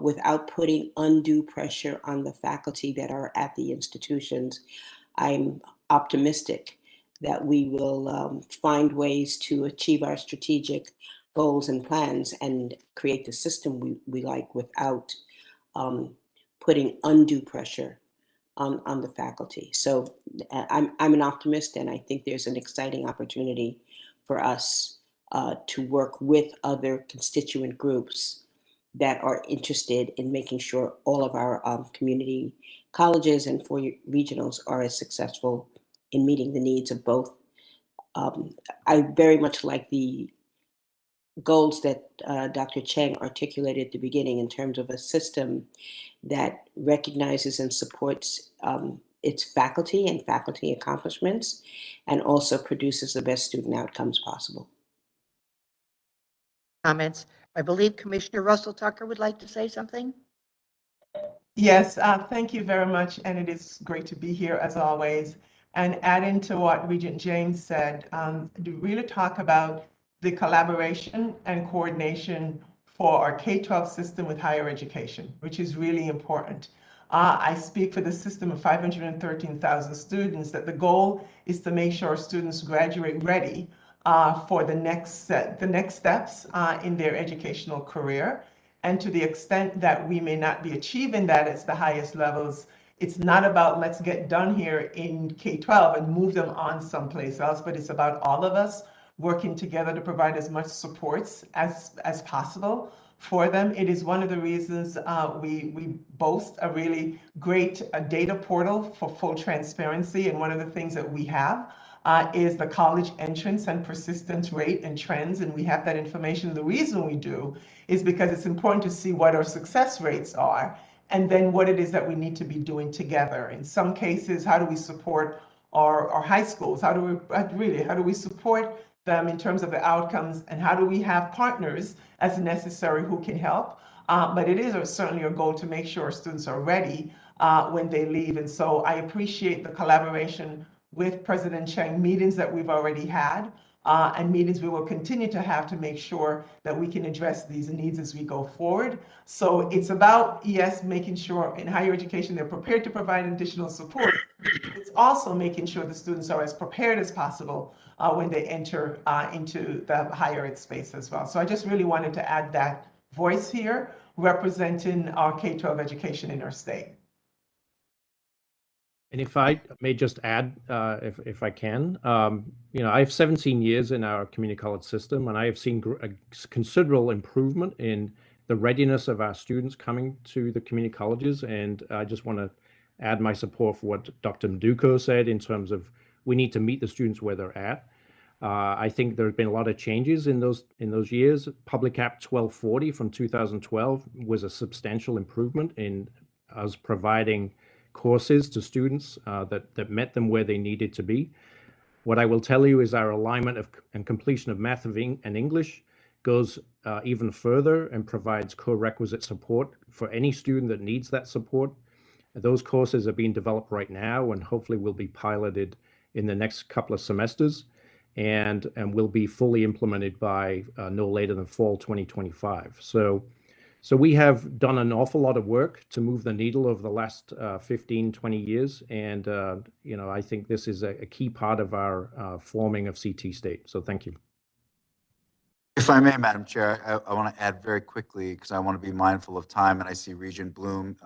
without putting undue pressure on the faculty that are at the institutions, I'm optimistic that we will find ways to achieve our strategic goals and plans and create the system we like without putting undue pressure on the faculty. So I'm an optimist, and I think there's an exciting opportunity for us to work with other constituent groups that are interested in making sure all of our community colleges and four regionals are as successful in meeting the needs of both. I very much like the goals that Dr. Cheng articulated at the beginning in terms of a system that recognizes and supports its faculty and faculty accomplishments, and also produces the best student outcomes possible. Comments? I believe Commissioner Russell Tucker would like to say something. Yes, thank you very much. And it is great to be here as always. And adding to what Regent James said, to really talk about the collaboration and coordination for our K-12 system with higher education, which is really important. I speak for the system of 513,000 students that the goal is to make sure students graduate ready for the next steps in their educational career. And to the extent that we may not be achieving that at the highest levels, it's not about let's get done here in K-12 and move them on someplace else, but it's about all of us working together to provide as much supports as possible for them. It is one of the reasons we boast a really great data portal for full transparency. And one of the things that we have is the college entrance and persistence rate and trends, and we have that information. The reason we do is because it's important to see what our success rates are, and then what it is that we need to be doing together. In some cases, how do we support our high schools? How do we support them in terms of the outcomes, and how do we have partners as necessary who can help? But it is certainly a goal to make sure students are ready when they leave. And so I appreciate the collaboration with President Cheng, meetings that we've already had, and meetings we will continue to have to make sure that we can address these needs as we go forward. So it's about, yes, making sure in higher education they're prepared to provide additional support. It's also making sure the students are as prepared as possible when they enter into the higher ed space as well. So I just really wanted to add that voice here, representing our K-12 education in our state. And if I may just add, if I can, I have 17 years in our community college system, and I have seen a considerable improvement in the readiness of our students coming to the community colleges. And I just want to add my support for what Dr. Mduko said in terms of we need to meet the students where they're at. I think there have been a lot of changes in those years. Public Act 1240 from 2012 was a substantial improvement in us providing courses to students that met them where they needed to be. What I will tell you is our alignment and completion of math and English goes even further and provides co-requisite support for any student that needs that support. Those courses are being developed right now and hopefully will be piloted in the next couple of semesters and will be fully implemented by no later than fall 2025. So we have done an awful lot of work to move the needle over the last 15, 20 years. And, I think this is a key part of our forming of CT State. So thank you. If I may, Madam Chair, I want to add very quickly because I want to be mindful of time, and I see Regent Bloom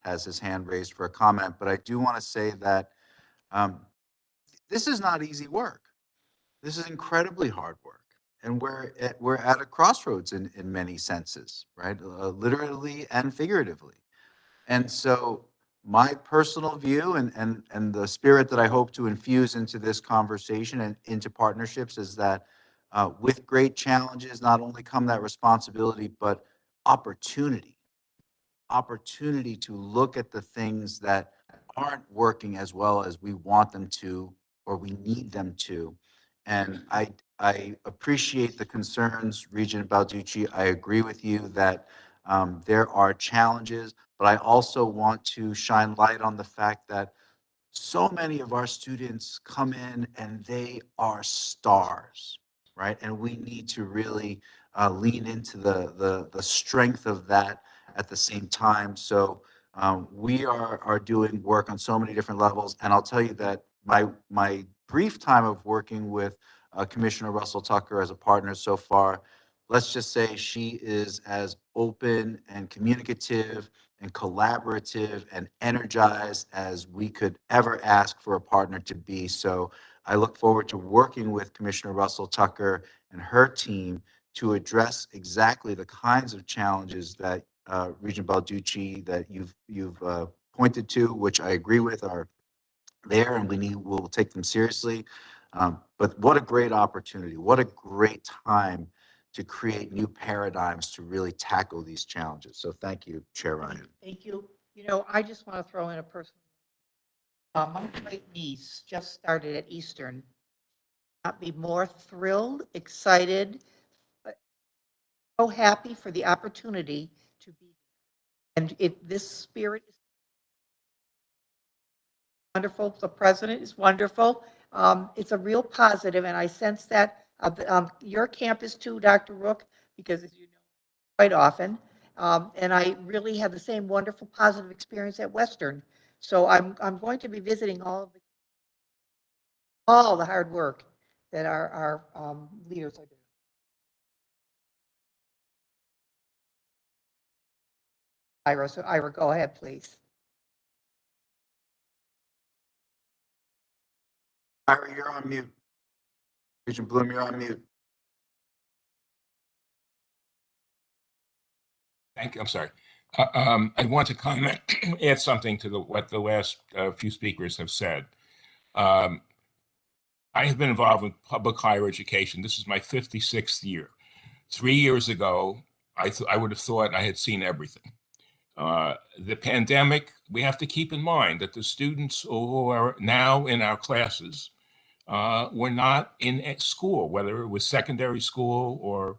has his hand raised for a comment, but I do want to say that this is not easy work. This is incredibly hard work. And we're at a crossroads in many senses, right? Literally and figuratively. And so my personal view and the spirit that I hope to infuse into this conversation and into partnerships is that with great challenges, not only come that responsibility, but opportunity to look at the things that aren't working as well as we want them to or we need them to. And I appreciate the concerns, Regent Balducci. I agree with you that there are challenges, but I also want to shine light on the fact that so many of our students come in and they are stars, right? And we need to really lean into the strength of that at the same time. So we are doing work on so many different levels. And I'll tell you that my brief time of working with Commissioner Russell Tucker as a partner so far, let's just say she is as open and communicative and collaborative and energized as we could ever ask for a partner to be. So I look forward to working with Commissioner Russell Tucker and her team to address exactly the kinds of challenges that Regent Balducci that you've pointed to, which I agree with are there, and we'll take them seriously. But what a great opportunity! What a great time to create new paradigms to really tackle these challenges. So thank you, Chair Ryan. Thank you. I just want to throw in a personal. My great niece just started at Eastern. Not be more thrilled, excited, but so happy for the opportunity to be. And this spirit is wonderful. The president is wonderful. It's a real positive, and I sense that your campus too, Dr. Rook, because as you know, quite often. And I really had the same wonderful positive experience at Western. So I'm going to be visiting all the hard work that our leaders are doing. Ira, go ahead, please. Ira, you're on mute. Regent Bloom, you're on mute. Thank you. I'm sorry. I want to comment, add something to what the last few speakers have said. I have been involved with public higher education. This is my 56th year. 3 years ago, I would have thought I had seen everything. The pandemic, we have to keep in mind that the students who are now in our classes were not in school, whether it was secondary school or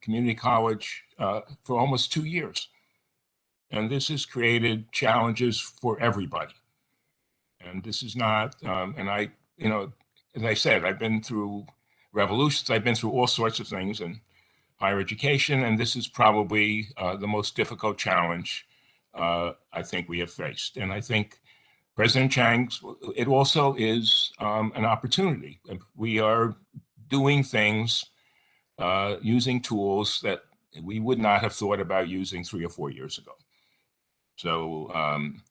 community college, for almost 2 years. And this has created challenges for everybody. And this is not, as I said, I've been through revolutions, I've been through all sorts of things in higher education, and this is probably the most difficult challenge I think we have faced. And I think President Chang's, it also is an opportunity. We are doing things using tools that we would not have thought about using 3 or 4 years ago. So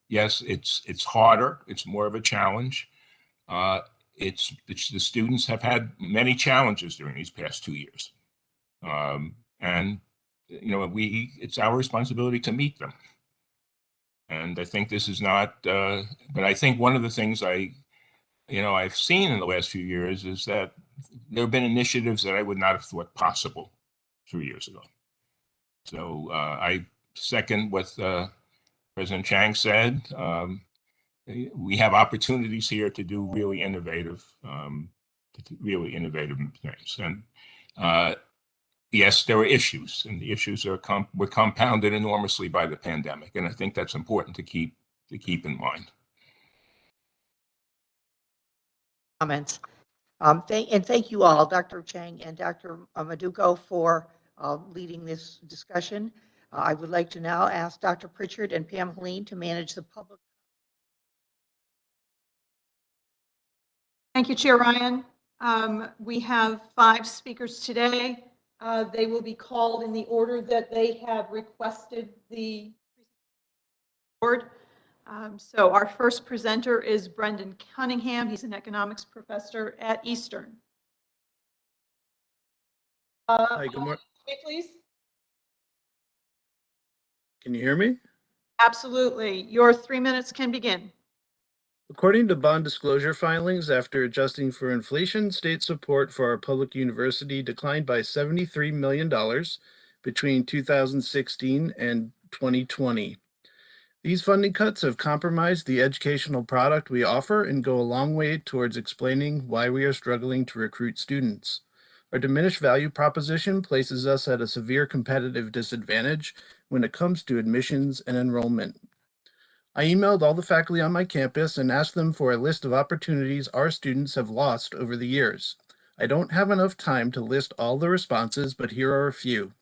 yes, it's harder. It's more of a challenge. The students have had many challenges during these past 2 years, and it's our responsibility to meet them. And I think this is not. But I think one of the things I've seen in the last few years is that there have been initiatives that I would not have thought possible 3 years ago. So I second what President Chang said. We have opportunities here to do really innovative things. And yes, there are issues, and the issues were compounded enormously by the pandemic. And I think that's important to keep in mind. Comments. Thank you all, Dr. Chang and Dr. Maduko, for leading this discussion. I would like to now ask Dr. Pritchard and Pam Helene to manage the public. Thank you, Chair Ryan. We have 5 speakers today. They will be called in the order that they have requested the board. So our first presenter is Brendan Cunningham. He's an economics professor at Eastern. Hi, good morning. Please. Can you hear me? Absolutely. Your 3 minutes can begin. According to bond disclosure filings, after adjusting for inflation, state support for our public university declined by $73 million between 2016 and 2020. These funding cuts have compromised the educational product we offer and go a long way towards explaining why we are struggling to recruit students. Our diminished value proposition places us at a severe competitive disadvantage when it comes to admissions and enrollment. I emailed all the faculty on my campus and asked them for a list of opportunities our students have lost over the years. I don't have enough time to list all the responses, but here are a few.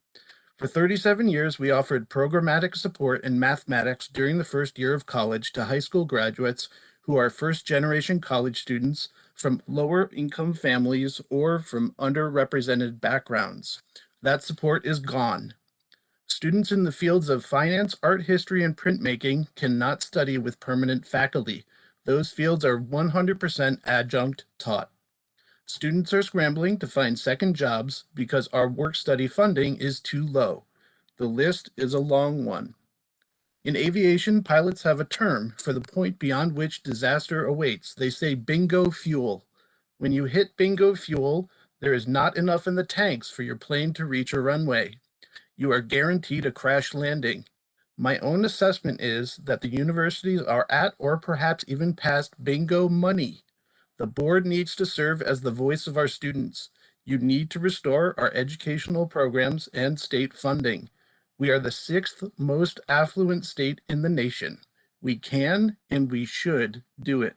For 37 years, we offered programmatic support in mathematics during the first year of college to high school graduates who are first-generation college students from lower-income families or from underrepresented backgrounds. That support is gone. Students in the fields of finance, art history, and printmaking cannot study with permanent faculty. Those fields are 100% adjunct taught. Students are scrambling to find second jobs because our work-study funding is too low. The list is a long one. In aviation, pilots have a term for the point beyond which disaster awaits. They say bingo fuel. When you hit bingo fuel, there is not enough in the tanks for your plane to reach a runway. You are guaranteed a crash landing. My own assessment is that the universities are at or perhaps even past bingo money. The board needs to serve as the voice of our students. You need to restore our educational programs and state funding. We are the 6th most affluent state in the nation. We can and we should do it.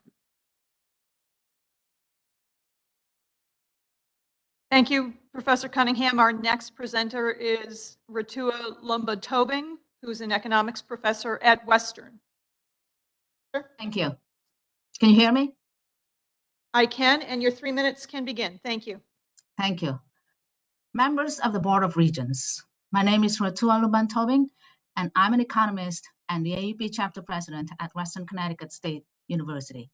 Thank you, Professor Cunningham. Our next presenter is Ritua Lumba-Tobing, who's an economics professor at Western. Thank you. Can you hear me? I can, and your 3 minutes can begin. Thank you. Thank you. Members of the Board of Regents, my name is Ritua Lumba-Tobing, and I'm an economist and the AUP chapter president at Western Connecticut State University.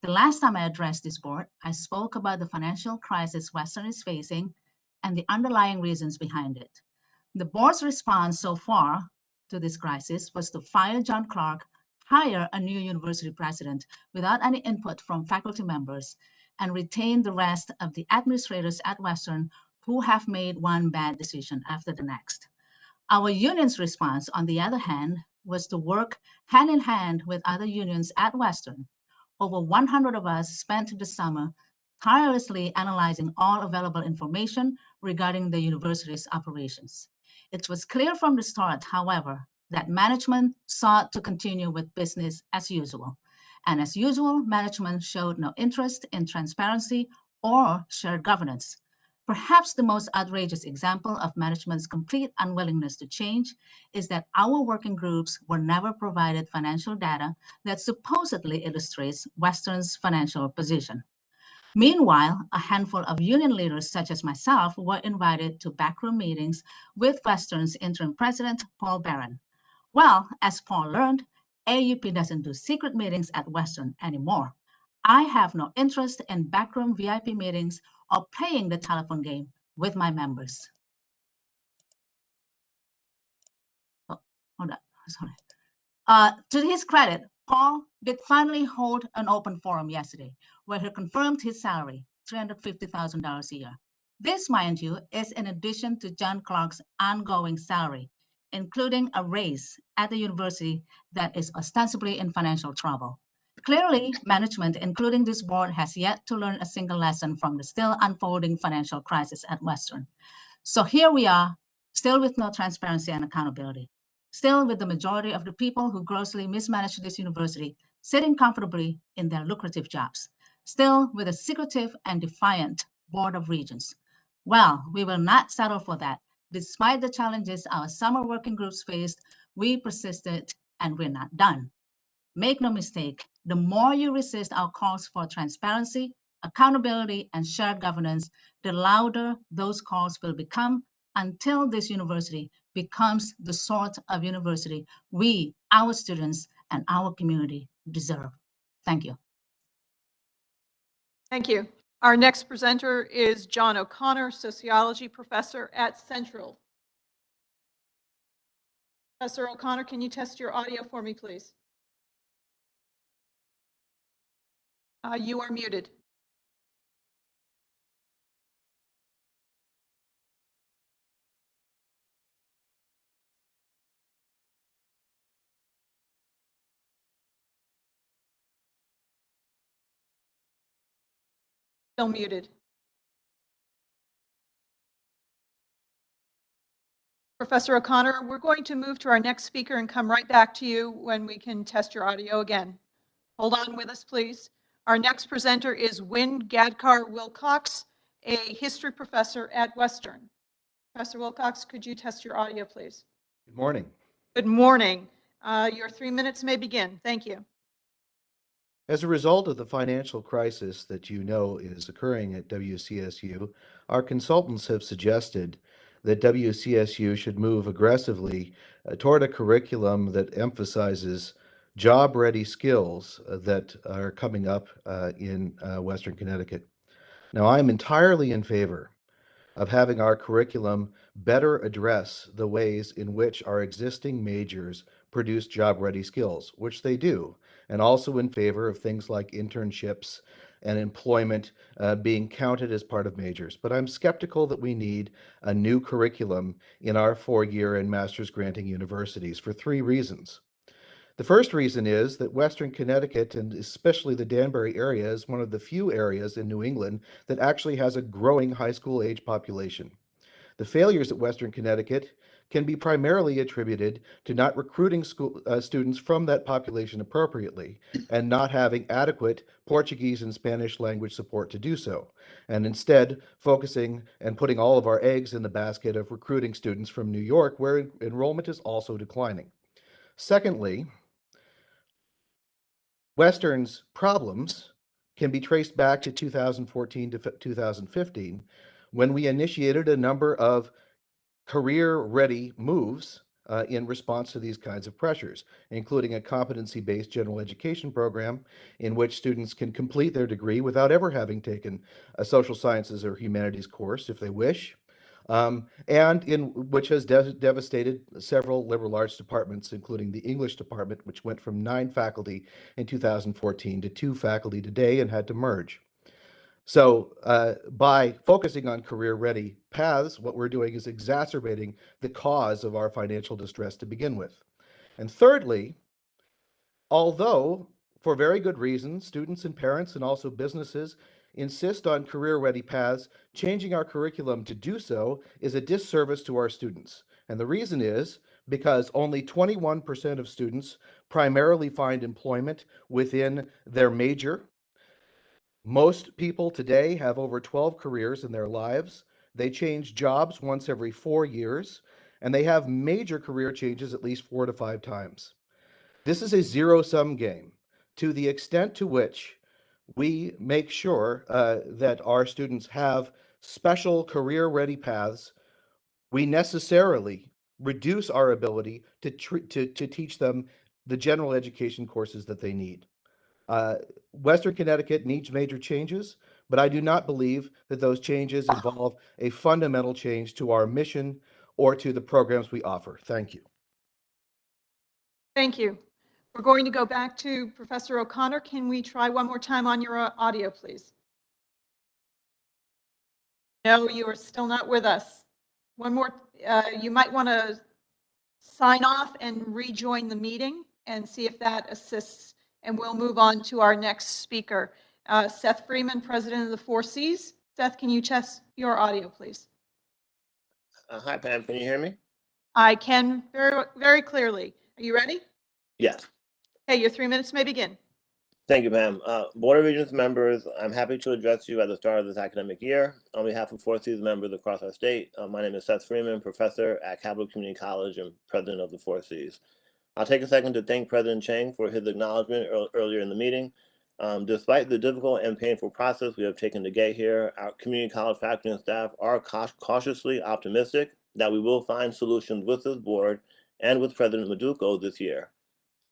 The last time I addressed this board, I spoke about the financial crisis Western is facing and the underlying reasons behind it. The board's response so far to this crisis was to fire John Clark, hire a new university president without any input from faculty members, and retain the rest of the administrators at Western who have made one bad decision after the next. Our union's response, on the other hand, was to work hand in hand with other unions at Western. Over 100 of us spent the summer tirelessly analyzing all available information regarding the university's operations. It was clear from the start, however, that management sought to continue with business as usual. And as usual, management showed no interest in transparency or shared governance. Perhaps the most outrageous example of management's complete unwillingness to change is that our working groups were never provided financial data that supposedly illustrates Western's financial position. Meanwhile, a handful of union leaders, such as myself, were invited to backroom meetings with Western's interim president, Paul Barron. Well, as Paul learned, AUP doesn't do secret meetings at Western anymore. I have no interest in backroom VIP meetings or playing the telephone game with my members. Oh, hold on, sorry. To his credit, Paul did finally hold an open forum yesterday where he confirmed his salary, $350,000 a year. This, mind you, is in addition to John Clark's ongoing salary, including a raise at the university that is ostensibly in financial trouble. Clearly, management, including this board, has yet to learn a single lesson from the still unfolding financial crisis at Western. So here we are, still with no transparency and accountability, still with the majority of the people who grossly mismanaged this university sitting comfortably in their lucrative jobs, still with a secretive and defiant Board of Regents. Well, we will not settle for that. Despite the challenges our summer working groups faced, we persisted and we're not done. Make no mistake, the more you resist our calls for transparency, accountability, and shared governance, the louder those calls will become until this university becomes the sort of university we, our students, and our community deserve. Thank you. Thank you. Our next presenter is John O'Connor, sociology professor at Central. Professor O'Connor, can you test your audio for me, please? You are muted. Still muted. Professor O'Connor, we're going to move to our next speaker and come right back to you when we can test your audio again. Hold on with us, please. Our next presenter is Wynne Gadkar Wilcox, a history professor at Western. Professor Wilcox, could you test your audio, please? Good morning. Good morning. Your 3 minutes may begin. Thank you. As a result of the financial crisis that you know is occurring at WCSU, our consultants have suggested that WCSU should move aggressively toward a curriculum that emphasizes job-ready skills that are coming up in Western Connecticut. Now, I'm entirely in favor of having our curriculum better address the ways in which our existing majors produce job-ready skills, which they do, and also in favor of things like internships and employment being counted as part of majors. But I'm skeptical that we need a new curriculum in our four-year and master's granting universities for three reasons. The first reason is that Western Connecticut, and especially the Danbury area, is one of the few areas in New England that actually has a growing high school age population. The failures at Western Connecticut can be primarily attributed to not recruiting students from that population appropriately and not having adequate Portuguese and Spanish language support to do so, and instead focusing and putting all of our eggs in the basket of recruiting students from New York, where enrollment is also declining. Secondly, Western's problems can be traced back to 2014 to 2015, when we initiated a number of career-ready moves in response to these kinds of pressures, including a competency-based general education program in which students can complete their degree without ever having taken a social sciences or humanities course if they wish, and in which has devastated several liberal arts departments, including the English department, which went from 9 faculty in 2014 to 2 faculty today and had to merge. So by focusing on career-ready paths, what we're doing is exacerbating the cause of our financial distress to begin with. And thirdly, although for very good reasons, students and parents and also businesses insist on career-ready paths, changing our curriculum to do so is a disservice to our students. And the reason is, because only 21% of students primarily find employment within their major. Most people today have over 12 careers in their lives. They change jobs once every 4 years, and they have major career changes at least 4 to 5 times. This is a zero-sum game. To the extent to which we make sure that our students have special career-ready paths, we necessarily reduce our ability to teach them the general education courses that they need. Western Connecticut needs major changes, but I do not believe that those changes involve a fundamental change to our mission or to the programs we offer. Thank you. Thank you. We're going to go back to Professor O'Connor. Can we try one more time on your audio, please? No, you are still not with us. One more, you might want to sign off and rejoin the meeting and see if that assists. And we'll move on to our next speaker, Seth Freeman, President of the Four Cs. Seth, can you test your audio, please? Hi, Pam. Can you hear me? I can very, very clearly. Are you ready? Yes. Okay, your 3 minutes may begin. Thank you, Pam. Board of Regents members, I'm happy to address you at the start of this academic year. On behalf of Four Cs members across our state, my name is Seth Freeman, professor at Capital Community College and president of the Four Cs. I'll take a second to thank President Chang for his acknowledgement earlier in the meeting. Despite the difficult and painful process we have taken to get here, our community college faculty and staff are cautiously optimistic that we will find solutions with this board and with President Maduco this year.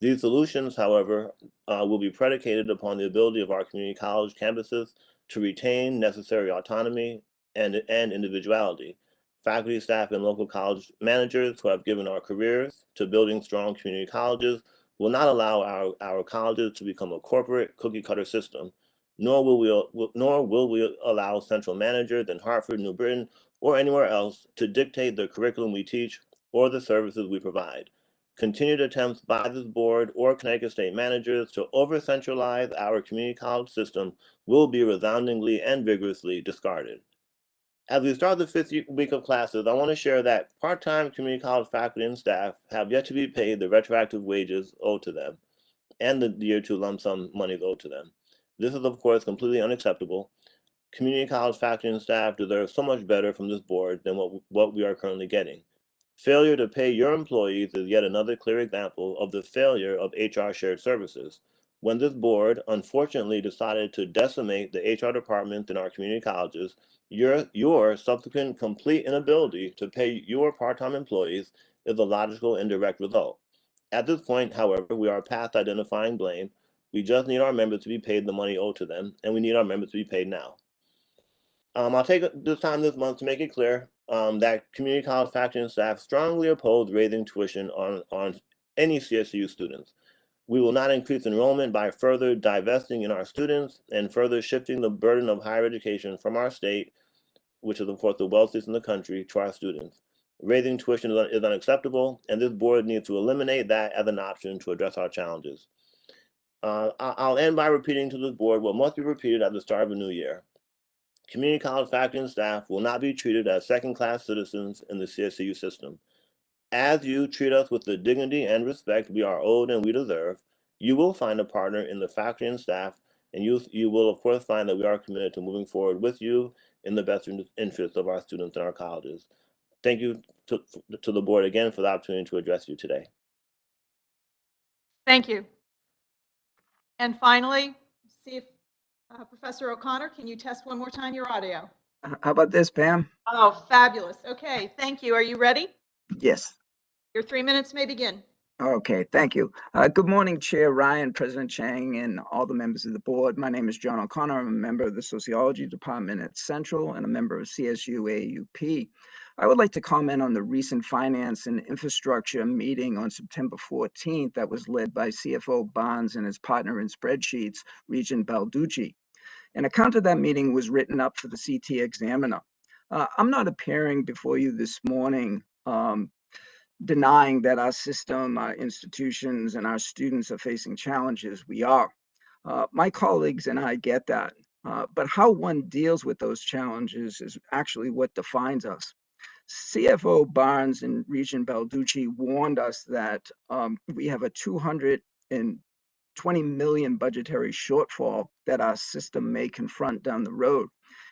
These solutions, however, will be predicated upon the ability of our community college campuses to retain necessary autonomy and individuality. Faculty, staff, and local college managers who have given our careers to building strong community colleges will not allow our colleges to become a corporate cookie-cutter system, nor will we allow central managers in Hartford, New Britain, or anywhere else to dictate the curriculum we teach or the services we provide. Continued attempts by this board or Connecticut state managers to over-centralize our community college system will be resoundingly and vigorously discarded. As we start the 5th week of classes, I want to share that part-time community college faculty and staff have yet to be paid the retroactive wages owed to them and the year 2 lump sum monies owed to them. This is, of course, completely unacceptable. Community college faculty and staff deserve so much better from this board than what we are currently getting. Failure to pay your employees is yet another clear example of the failure of HR shared services. When this board unfortunately decided to decimate the HR departments in our community colleges, your subsequent complete inability to pay your part-time employees is a logical and direct result. At this point, however, we are past identifying blame. We just need our members to be paid the money owed to them, and we need our members to be paid now. I'll take this time this month to make it clear that community college faculty and staff strongly oppose raising tuition on any CSU students. We will not increase enrollment by further divesting in our students and further shifting the burden of higher education from our state, which is of course the wealthiest in the country, to our students. Raising tuition is unacceptable, and this board needs to eliminate that as an option to address our challenges. I'll end by repeating to this board what must be repeated at the start of a new year. Community college faculty and staff will not be treated as second-class citizens in the CSU system. As you treat us with the dignity and respect we are owed and we deserve, you will find a partner in the faculty and staff, and you will of course find that we are committed to moving forward with you in the best interest of our students and our colleges. Thank you to the board again for the opportunity to address you today. Thank you. And finally, see if Professor O'Connor, can you test one more time your audio? How about this, Pam? Oh, fabulous. Okay, thank you. Are you ready? Yes. Your 3 minutes may begin. Okay, thank you. Good morning, Chair Ryan, President Chang, and all the members of the board. My name is John O'Connor. I'm a member of the Sociology Department at Central and a member of CSU AUP. I would like to comment on the recent finance and infrastructure meeting on September 14th that was led by CFO Bonds and his partner in spreadsheets, Regent Balducci. An account of that meeting was written up for the CT Examiner. I'm not appearing before you this morning denying that our system, our institutions, and our students are facing challenges. We are. My colleagues and I get that. But how one deals with those challenges is actually what defines us. CFO Barnes and Regent Balducci warned us that we have a 220 million budgetary shortfall that our system may confront down the road.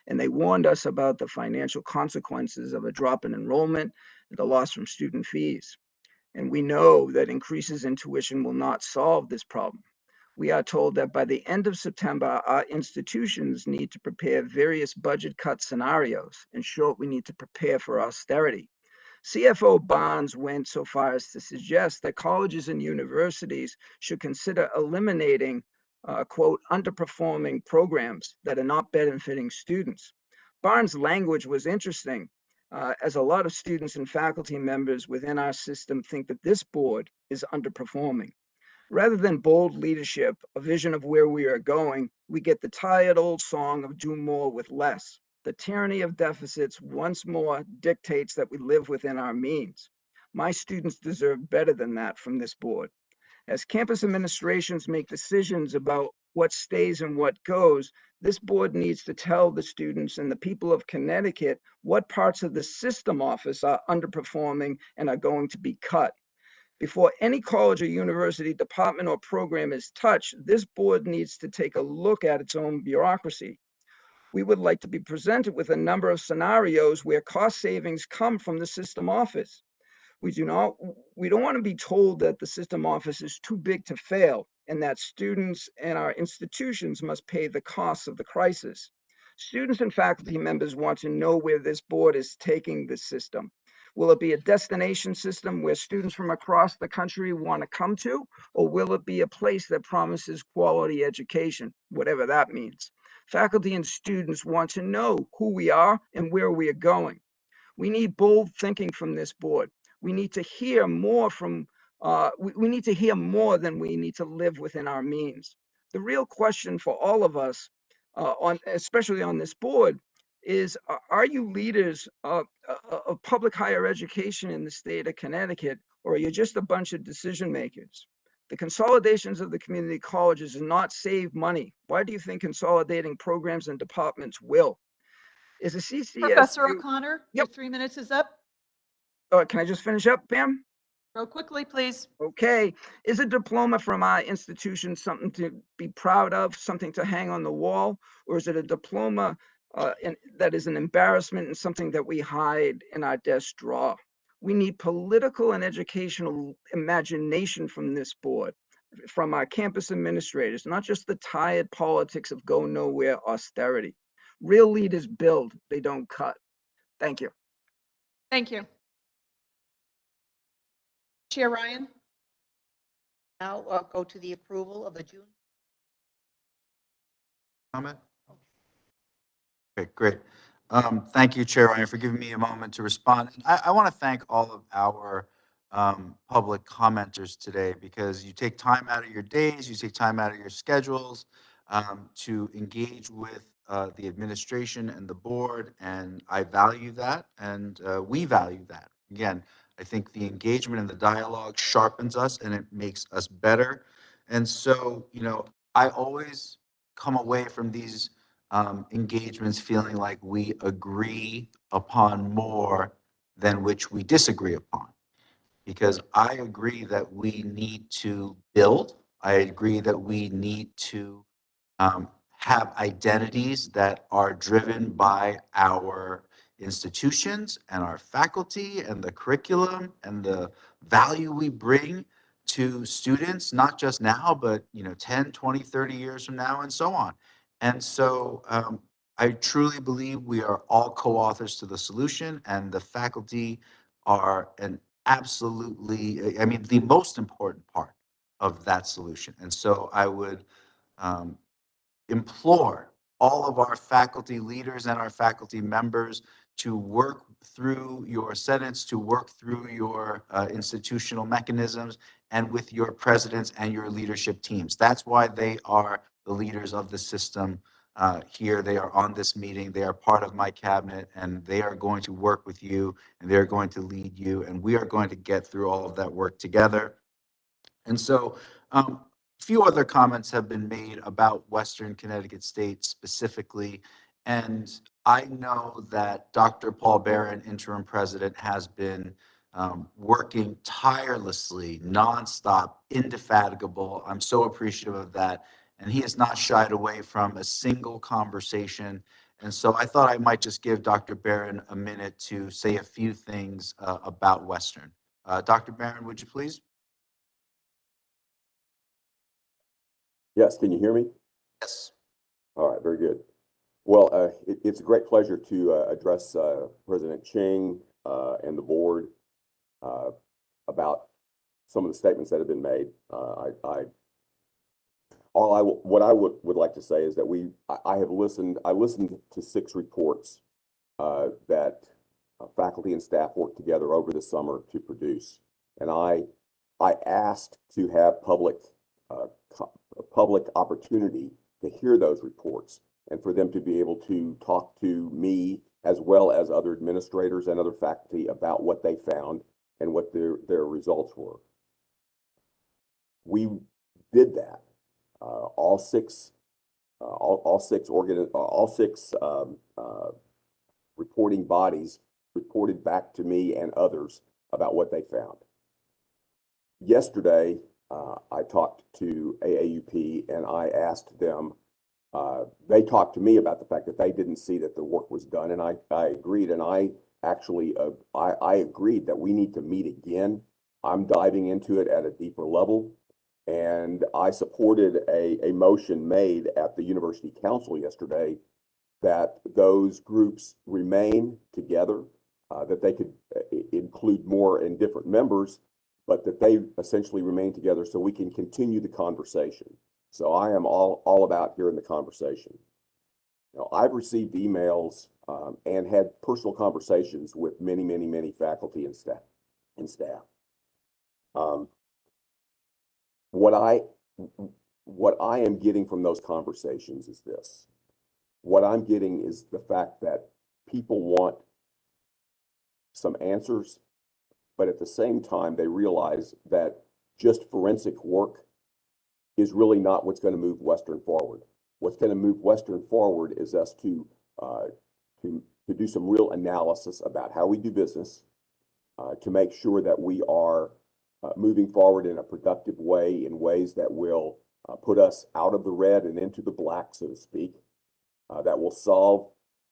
And they warned us about the financial consequences of a drop in enrollment and the loss from student fees. And we know that increases in tuition will not solve this problem. We are told that by the end of September, our institutions need to prepare various budget cut scenarios. In short, we need to prepare for austerity. CFO Bonds went so far as to suggest that colleges and universities should consider eliminating, quote, underperforming programs that are not benefiting students. Barnes' language was interesting, as a lot of students and faculty members within our system think that this board is underperforming. Rather than bold leadership, a vision of where we are going, we get the tired old song of do more with less. The tyranny of deficits once more dictates that we live within our means. My students deserve better than that from this board. As campus administrations make decisions about what stays and what goes, this board needs to tell the students and the people of Connecticut what parts of the system office are underperforming and are going to be cut. Before any college or university department or program is touched, this board needs to take a look at its own bureaucracy. We would like to be presented with a number of scenarios where cost savings come from the system office. We don't want to be told that the system office is too big to fail and that students and our institutions must pay the costs of the crisis. Students and faculty members want to know where this board is taking the system. Will it be a destination system where students from across the country want to come to, or will it be a place that promises quality education, whatever that means? Faculty and students want to know who we are and where we are going. We need bold thinking from this board. We need to hear more from, we need to hear more than we need to live within our means. The real question for all of us, especially on this board, is are you leaders of public higher education in the state of Connecticut, or are you just a bunch of decision makers? The consolidations of the community colleges do not save money. Why do you think consolidating programs and departments will? Is a Professor CCSU? O'Connor, your 3 minutes is up. Can I just finish up, Pam? Go quickly, please. Okay. Is a diploma from our institution something to be proud of, something to hang on the wall, or is it a diploma that is an embarrassment and something that we hide in our desk drawer? We need political and educational imagination from this board, from our campus administrators, not just the tired politics of go nowhere austerity. Real leaders build, they don't cut. Thank you. Thank you. Chair Ryan. Now go to the approval of the June. Comment? Okay, great. Thank you, Chair Ryan, for giving me a moment to respond. I want to thank all of our public commenters today because you take time out of your days, you take time out of your schedules to engage with the administration and the board, and I value that, and we value that. Again, I think the engagement and the dialogue sharpens us and it makes us better. And so, I always come away from these engagements feeling like we agree upon more than which we disagree upon. Because I agree that we need to build. I agree that we need to have identities that are driven by our institutions and our faculty and the curriculum and the value we bring to students, not just now, but 10, 20, 30 years from now and so on. And so I truly believe we are all co-authors to the solution, and the faculty are an absolutely, I mean, the most important part of that solution. And so I would implore all of our faculty leaders and our faculty members to work through your senates, to work through your institutional mechanisms, and with your presidents and your leadership teams. That's why they are the leaders of the system here. They are on this meeting. They are part of my cabinet, and they are going to work with you, and they're going to lead you, and we are going to get through all of that work together. And so, few other comments have been made about Western Connecticut State specifically, And I know that Dr. Paul Barron, interim president, has been working tirelessly, nonstop, indefatigable. I'm so appreciative of that. And he has not shied away from a single conversation. And so I thought I might just give Dr. Barron a minute to say a few things about Western. Dr. Barron, would you please? Yes, can you hear me? Yes. All right, very good. Well, it's a great pleasure to address President Ching and the board about some of the statements that have been made. What I would like to say is that I listened to 6 reports that faculty and staff worked together over the summer to produce, and I asked to have public opportunity to hear those reports and for them to be able to talk to me as well as other administrators and other faculty about what they found and what their results were. We did that. All six reporting bodies reported back to me and others about what they found. Yesterday, I talked to AAUP and I asked them, they talked to me about the fact that they didn't see that the work was done, and I agreed, and I actually, I agreed that we need to meet again. I'm diving into it at a deeper level, and I supported a motion made at the University Council yesterday that those groups remain together, that they could include more and different members, but that they essentially remain together so we can continue the conversation. So I am all about hearing the conversation. Now, I've received emails and had personal conversations with many faculty and staff. What I am getting from those conversations is this. What I'm getting is the fact that people want some answers, but at the same time, they realize that just forensic work is really not what's going to move Western forward. What's going to move Western forward is us to do some real analysis about how we do business, to make sure that we are moving forward in a productive way, in ways that will put us out of the red and into the black, so to speak, that will solve,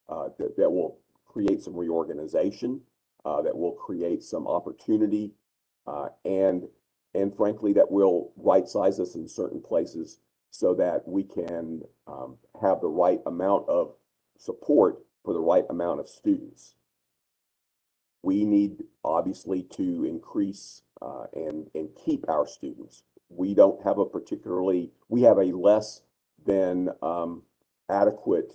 that will create some reorganization, that will create some opportunity, and frankly, that will right-size us in certain places so that we can have the right amount of support for the right amount of students. We need, obviously, to increase and keep our students. We don't have we have a less than adequate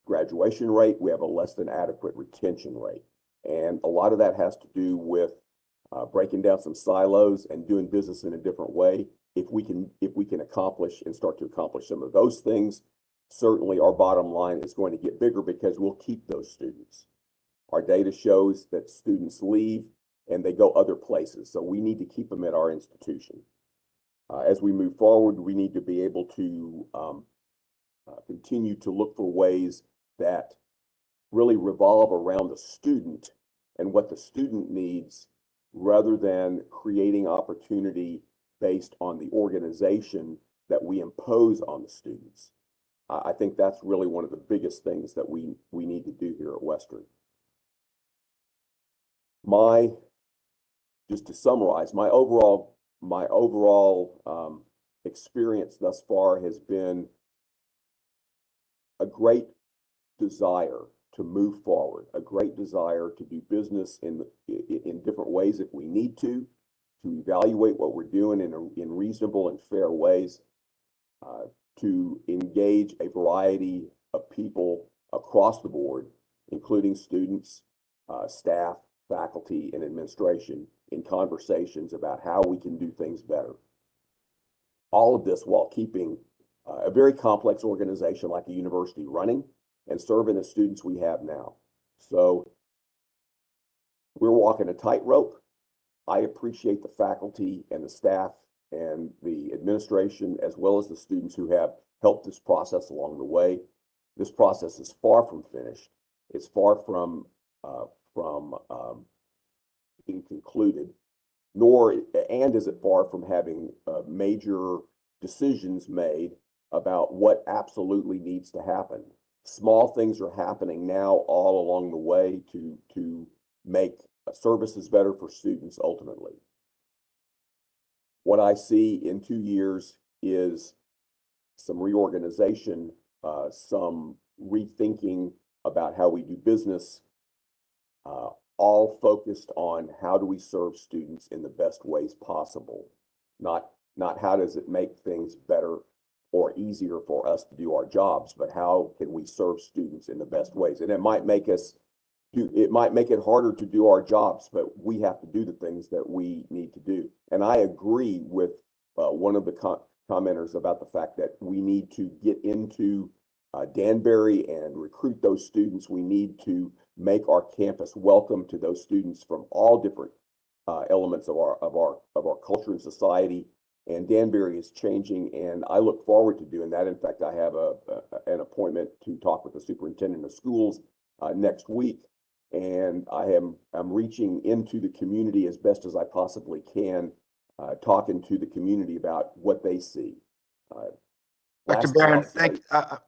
graduation rate. We have a less than adequate retention rate. And a lot of that has to do with breaking down some silos and doing business in a different way. If we can accomplish and start to accomplish some of those things, certainly our bottom line is going to get bigger because we'll keep those students. Our data shows that students leave and they go other places, so we need to keep them at our institution. As we move forward, we need to be able to continue to look for ways that really revolve around the student and what the student needs, rather than creating opportunity based on the organization that we impose on the students. I think that's really one of the biggest things that we need to do here at Western. Just to summarize, my overall experience thus far has been a great desire to move forward, a great desire to do business in different ways if we need to evaluate what we're doing in reasonable and fair ways, to engage a variety of people across the board, including students, staff, faculty, and administration, in conversations about how we can do things better. All of this while keeping a very complex organization like a university running and serving the students we have now. So we're walking a tightrope. I appreciate the faculty and the staff and the administration, as well as the students who have helped this process along the way. This process is far from finished. It's far from being concluded, and is it far from having major decisions made about what absolutely needs to happen. Small things are happening now all along the way to make services better for students ultimately. What I see in 2 years is some reorganization, some rethinking about how we do business, all focused on how do we serve students in the best ways possible, not how does it make things better or easier for us to do our jobs, but how can we serve students in the best ways. And it might make it harder to do our jobs, but we have to do the things that we need to do. And I agree with one of the commenters about the fact that we need to get into Danbury and recruit those students. We need to make our campus welcome to those students from all different elements of our culture and society. And Danbury is changing, and I look forward to doing that. In fact, I have an appointment to talk with the superintendent of schools next week, and I'm reaching into the community as best as I possibly can, talking to the community about what they see. Dr. Barron,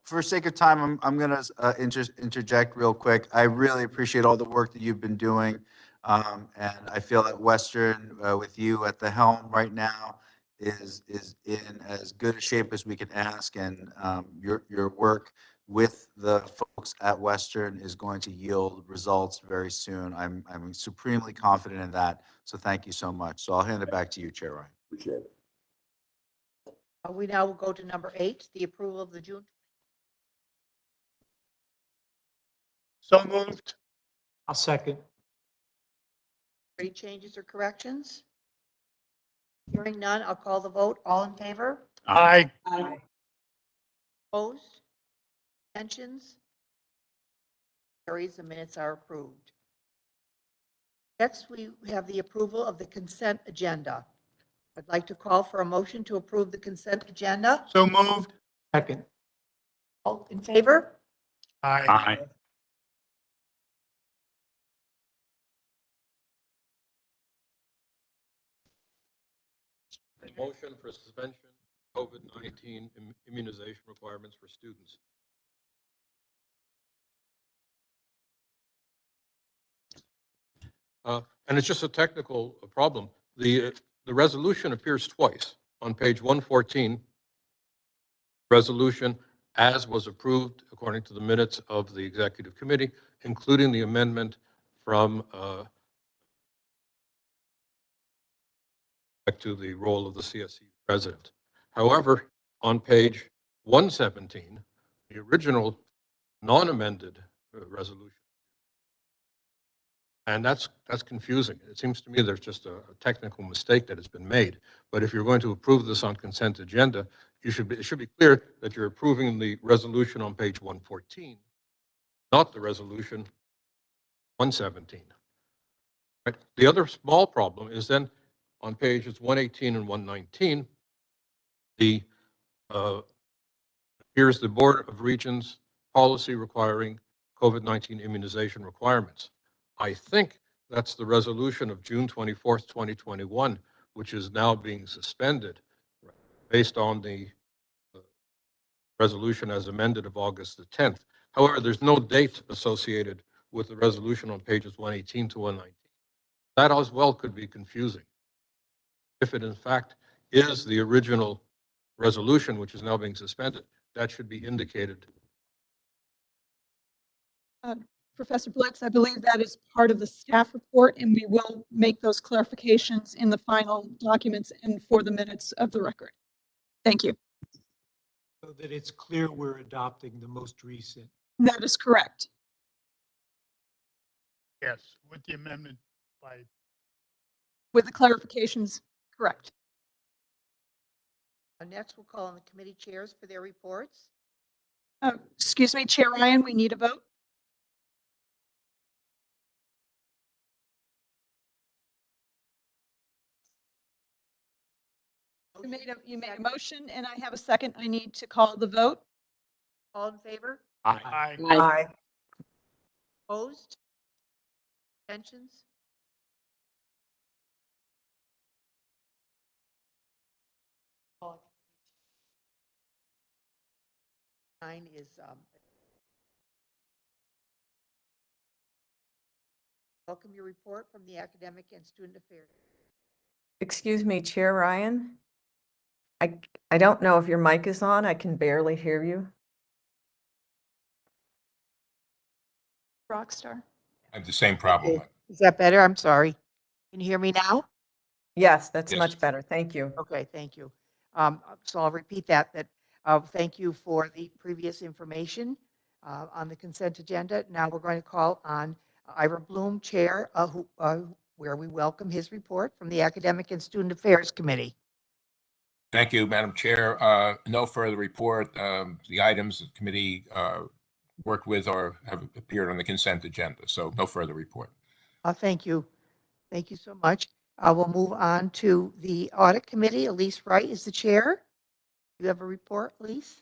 for sake of time, I'm going to interject real quick. I really appreciate all the work that you've been doing. And I feel that Western, with you at the helm right now, is in as good a shape as we can ask. And your work with the folks at Western is going to yield results very soon. I'm supremely confident in that. So thank you so much. So I'll hand it back to you, Chair Ryan. Appreciate it. We now will go to number 8, the approval of the June. So moved. I'll second. Any changes or corrections? Hearing none, I'll call the vote. All in favor? Aye. Aye. Opposed? Abstentions? Carries. The minutes are approved. Next, we have the approval of the consent agenda. I'd like to call for a motion to approve the consent agenda. So moved. Second. All in favor? Aye. Motion for suspension of COVID-19 immunization requirements for students. And it's just a technical problem. The resolution appears twice on page 114. Resolution as was approved according to the minutes of the executive committee, including the amendment from to the role of the CSU president. However, on page 117, the original non-amended resolution, and that's confusing. It seems to me there's just a technical mistake that has been made. But if you're going to approve this on consent agenda, it should be clear that you're approving the resolution on page 114, not the resolution 117. Right? The other small problem is then on pages 118 and 119, here's the Board of Regents policy requiring COVID-19 immunization requirements. I think that's the resolution of June 24th, 2021, which is now being suspended based on the resolution as amended of August the 10th. However, there's no date associated with the resolution on pages 118 to 119. That as well could be confusing. If it in fact is the original resolution, which is now being suspended, that should be indicated. Professor Blitz, I believe that is part of the staff report, and we will make those clarifications in the final documents and for the minutes of the record. Thank you. So that it's clear we're adopting the most recent. That is correct. Yes, with the amendment by. With the clarifications, correct. Next, we'll call on the committee chairs for their reports. Excuse me, Chair Ryan, we need a vote. You made a motion, and I have a second. I need to call the vote. All in favor? Aye. Aye. Opposed? Abstentions? Nine is, welcome your report from the Academic and Student Affairs. Excuse me, Chair Ryan? I don't know if your mic is on. I can barely hear you. Rockstar. I have the same problem. Is that better? I'm sorry. Can you hear me now? Yes, that's Yes. much better. Thank you. Okay, thank you. So I'll repeat that, thank you for the previous information on the consent agenda. Now we're going to call on Ira Bloom, Chair, where we welcome his report from the Academic and Student Affairs Committee. Thank you, Madam Chair. No further report. The items the committee worked with or have appeared on the consent agenda, so no further report. Thank you. Thank you so much. We'll move on to the Audit Committee. Elise Wright is the chair. You have a report, Elise?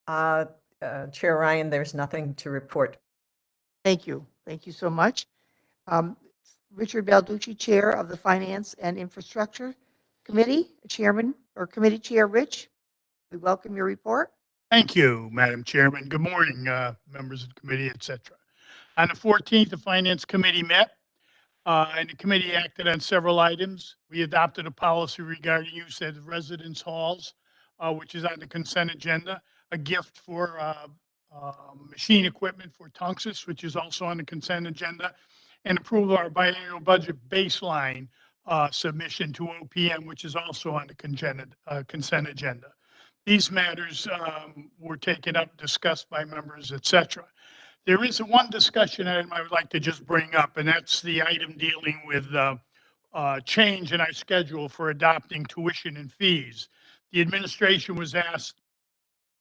Chair Ryan, there's nothing to report. Thank you. Thank you so much. Richard Balducci, Chair of the Finance and Infrastructure Committee, Chairman or Committee Chair Rich. We welcome your report. Thank you, Madam Chairman. Good morning, members of the committee, et cetera. On the 14th, the Finance Committee met, and the committee acted on several items. We adopted a policy regarding use at residence halls, which is on the consent agenda, a gift for machine equipment for Tunxus, which is also on the consent agenda, and approval of our biannual budget baseline submission to OPM, which is also on the consent agenda. These matters were taken up, discussed by members, et cetera. There is one discussion item I would like to just bring up, and that's the item dealing with change in our schedule for adopting tuition and fees. The administration was asked,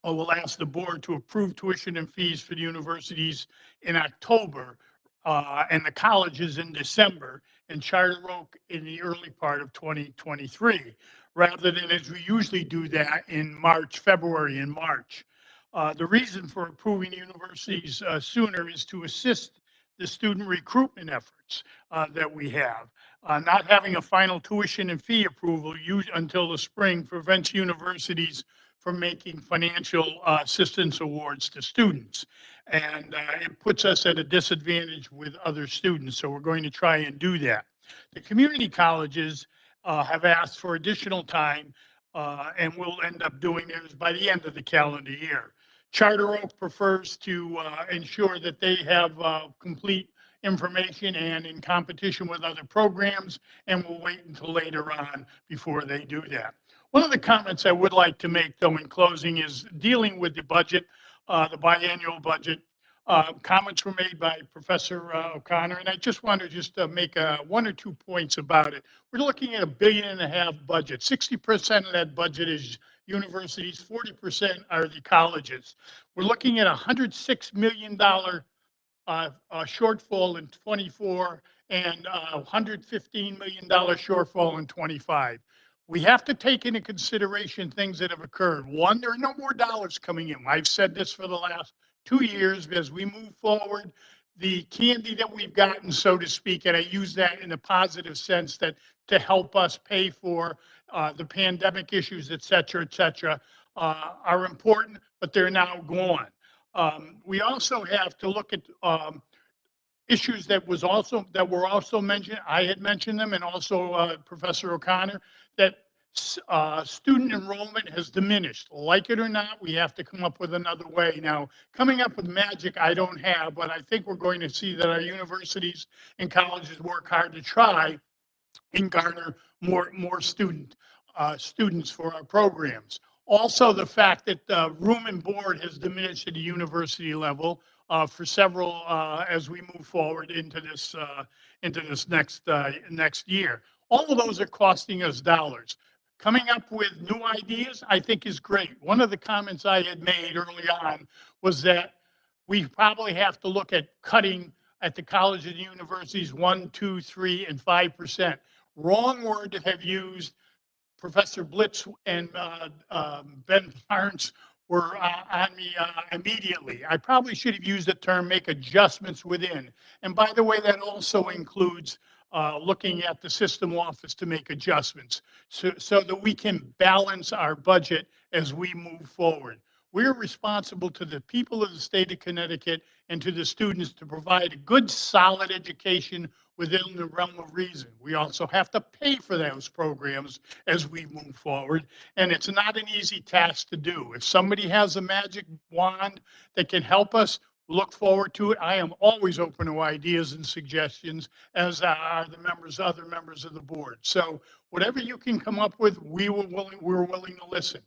or will ask the board to approve tuition and fees for the universities in October, and the colleges in December, and Charter Oak in the early part of 2023, rather than as we usually do that in March, February and March. The reason for approving universities sooner is to assist the student recruitment efforts that we have. Not having a final tuition and fee approval until the spring prevents universities from making financial assistance awards to students. And it puts us at a disadvantage with other students. So we're going to try and do that. The community colleges have asked for additional time, and we'll end up doing theirs by the end of the calendar year. Charter Oak prefers to ensure that they have complete information and in competition with other programs, and we'll wait until later on before they do that. One of the comments I would like to make, though, in closing is dealing with the budget, the biannual budget. Comments were made by Professor O'Connor, and I just want to just make one or 2 points about it. We're looking at $1.5 billion budget. 60% of that budget is universities, 40% are the colleges. We're looking at $106 million shortfall in 24 and $115 million shortfall in 25. We have to take into consideration things that have occurred. One, there are no more dollars coming in. I've said this for the last 2 years. As we move forward, the candy that we've gotten, so to speak, and I use that in a positive sense, that to help us pay for the pandemic issues, et cetera, are important, but they're now gone. We also have to look at issues that were also mentioned. I had mentioned them, and also Professor O'Connor, that student enrollment has diminished. Like it or not, we have to come up with another way. Now, coming up with magic, I don't have, but I think we're going to see that our universities and colleges work hard to try and garner more students for our programs. Also, the fact that room and board has diminished at the university level for several as we move forward into this next year. All of those are costing us dollars. Coming up with new ideas, I think, is great. One of the comments I had made early on was that we probably have to look at cutting at the colleges and universities 1, 2, 3, and 5%. Wrong word to have used. Professor Blitz and Ben Barnes were on me immediately. I probably should have used the term make adjustments within. And by the way, that also includes looking at the system office to make adjustments so that we can balance our budget as we move forward. We're responsible to the people of the state of Connecticut and to the students to provide a good, solid education within the realm of reason. We also have to pay for those programs as we move forward, and it's not an easy task to do. If somebody has a magic wand that can help us, look forward to it. I am always open to ideas and suggestions, as are the other members of the board. So whatever you can come up with, we're willing to listen.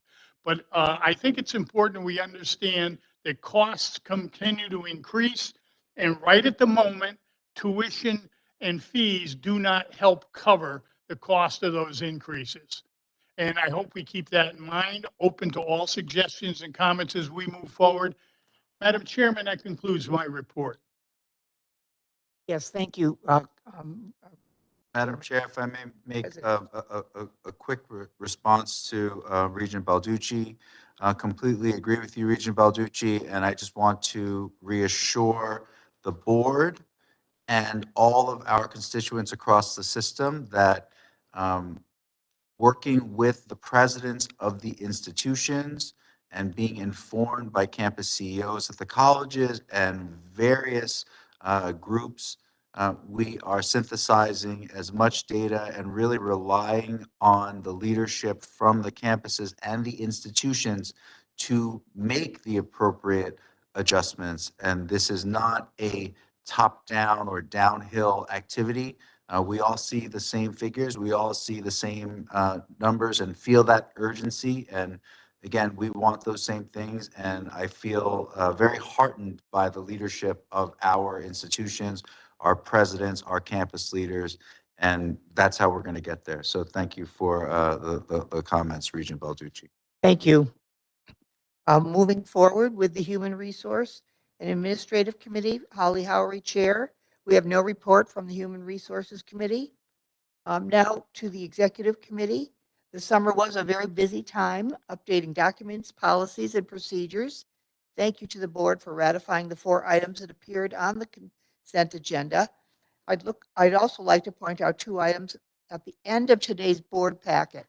But I think it's important we understand that costs continue to increase, and right at the moment, tuition and fees do not help cover the cost of those increases. And I hope we keep that in mind, open to all suggestions and comments as we move forward. Madam Chairman, that concludes my report. Yes, thank you. Madam Chair, if I may make a quick response to Regent Balducci. Completely agree with you, Regent Balducci, and I just want to reassure the board and all of our constituents across the system that working with the presidents of the institutions and being informed by campus CEOs at the colleges and various groups, we are synthesizing as much data and really relying on the leadership from the campuses and the institutions to make the appropriate adjustments. And this is not a top-down or downhill activity. We all see the same figures. We all see the same numbers and feel that urgency. And again, we want those same things. And I feel very heartened by the leadership of our institutions, our presidents, our campus leaders. And that's how we're going to get there. So thank you for the comments, Regent Balducci. Thank you. Moving forward with the Human Resource and Administrative Committee, Holly Howery, Chair. We have no report from the Human Resources Committee. Now to the Executive Committee. The summer was a very busy time updating documents, policies, and procedures. Thank you to the board for ratifying the 4 items that appeared on the consent agenda. I'd also like to point out 2 items at the end of today's board packet.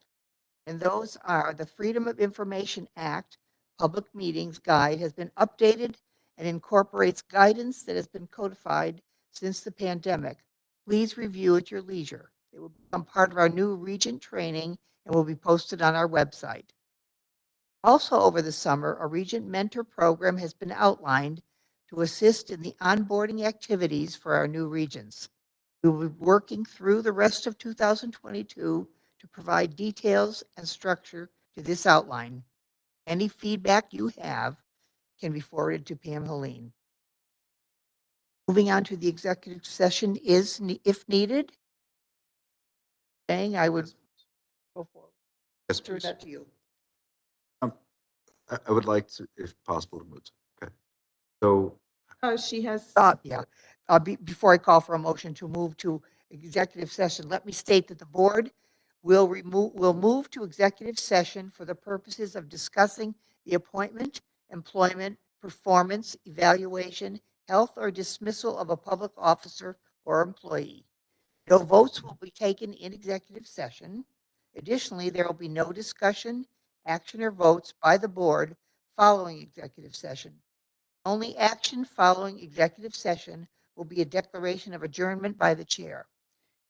And those are the Freedom of Information Act Public Meetings Guide has been updated and incorporates guidance that has been codified since the pandemic. Please review at your leisure. It will become part of our new Regent training and will be posted on our website. Also over the summer, a Regent Mentor program has been outlined to assist in the onboarding activities for our new Regents. We will be working through the rest of 2022 to provide details and structure to this outline. Any feedback you have can be forwarded to Pam Helene. Moving on to the executive session is, if needed, I would go forward. Yes, Turn please. that to you. I would like to, if possible, to move. Okay. So She has. Yeah. Before I call for a motion to move to executive session, let me state that the board will move to executive session for the purposes of discussing the appointment, employment, performance, evaluation, health, or dismissal of a public officer or employee. No votes will be taken in executive session. Additionally, there will be no discussion, action, or votes by the board following executive session. Only action following executive session will be a declaration of adjournment by the chair.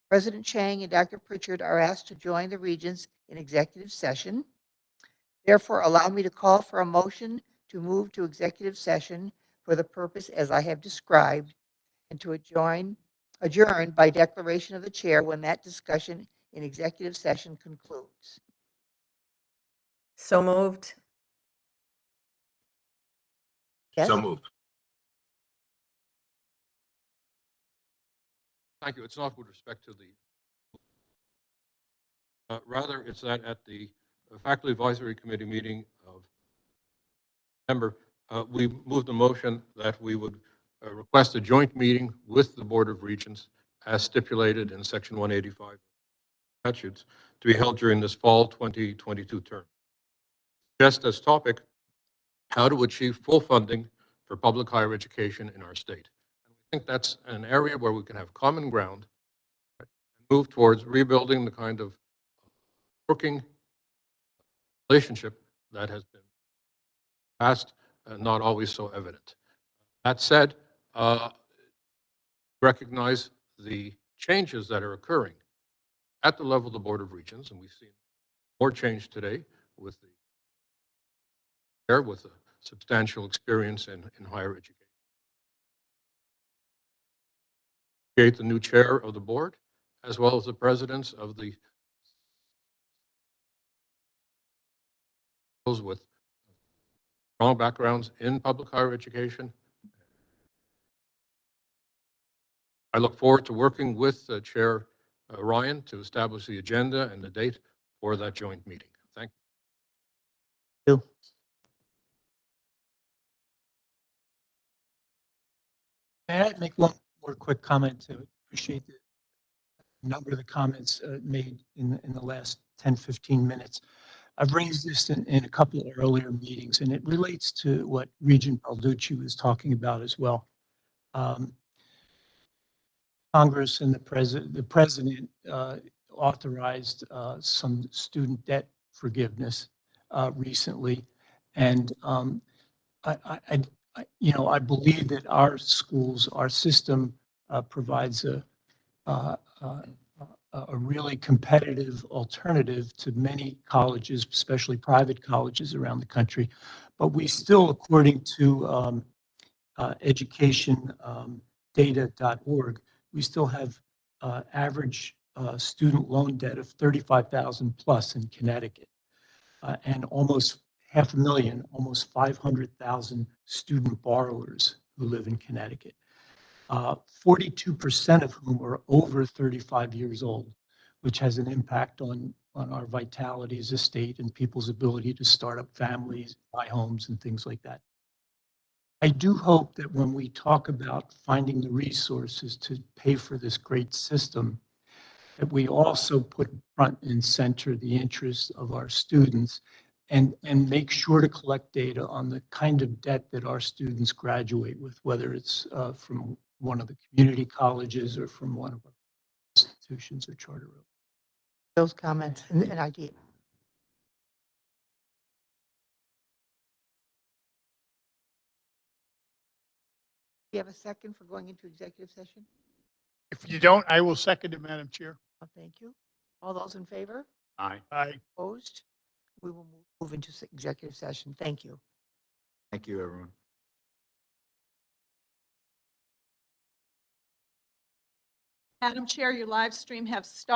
President Chang and Dr. Pritchard are asked to join the regents in executive session. Therefore, allow me to call for a motion to move to executive session for the purpose as I have described and to adjourn by declaration of the chair when that discussion in executive session concludes. So moved. Yes? So moved. Thank you. It's not with respect to the, rather, it's that at the Faculty Advisory Committee meeting of November, we moved a motion that we would request a joint meeting with the Board of Regents as stipulated in Section 185 statutes to be held during this fall 2022 term. Just as topic, how to achieve full funding for public higher education in our state. I think that's an area where we can have common ground and move towards rebuilding the kind of working relationship that has been past and not always so evident. That said, recognize the changes that are occurring at the level of the Board of Regents, and we've seen more change today with the chair with a substantial experience in higher education. Create the new chair of the board, as well as the presidents of the those with strong backgrounds in public higher education. I look forward to working with Chair Ryan to establish the agenda and the date for that joint meeting. Thank you. May I make one more quick comment to appreciate the number of the comments made in the last 10, 15 minutes. I've raised this in a couple of earlier meetings, and it relates to what Regent Balducci was talking about as well. Congress and the president authorized some student debt forgiveness recently, and I believe that our schools, our system provides a really competitive alternative to many colleges, especially private colleges around the country. But we still, according to educationdata.org, we still have average student loan debt of $35,000 plus in Connecticut, and almost 500,000, almost 500,000 student borrowers who live in Connecticut. 42% of whom are over 35 years old, which has an impact on our vitality as a state and people's ability to start up families, buy homes, and things like that. I do hope that when we talk about finding the resources to pay for this great system, that we also put front and center the interests of our students and make sure to collect data on the kind of debt that our students graduate with, whether it's from one of the community colleges or from one of our institutions or charter oak. Those comments and an idea. Do you have a second for going into executive session? If you don't, I will second it, Madam Chair. Oh, thank you. All those in favor? Aye. Aye. Opposed? We will move into executive session. Thank you. Thank you, everyone. Madam Chair, your live stream has started.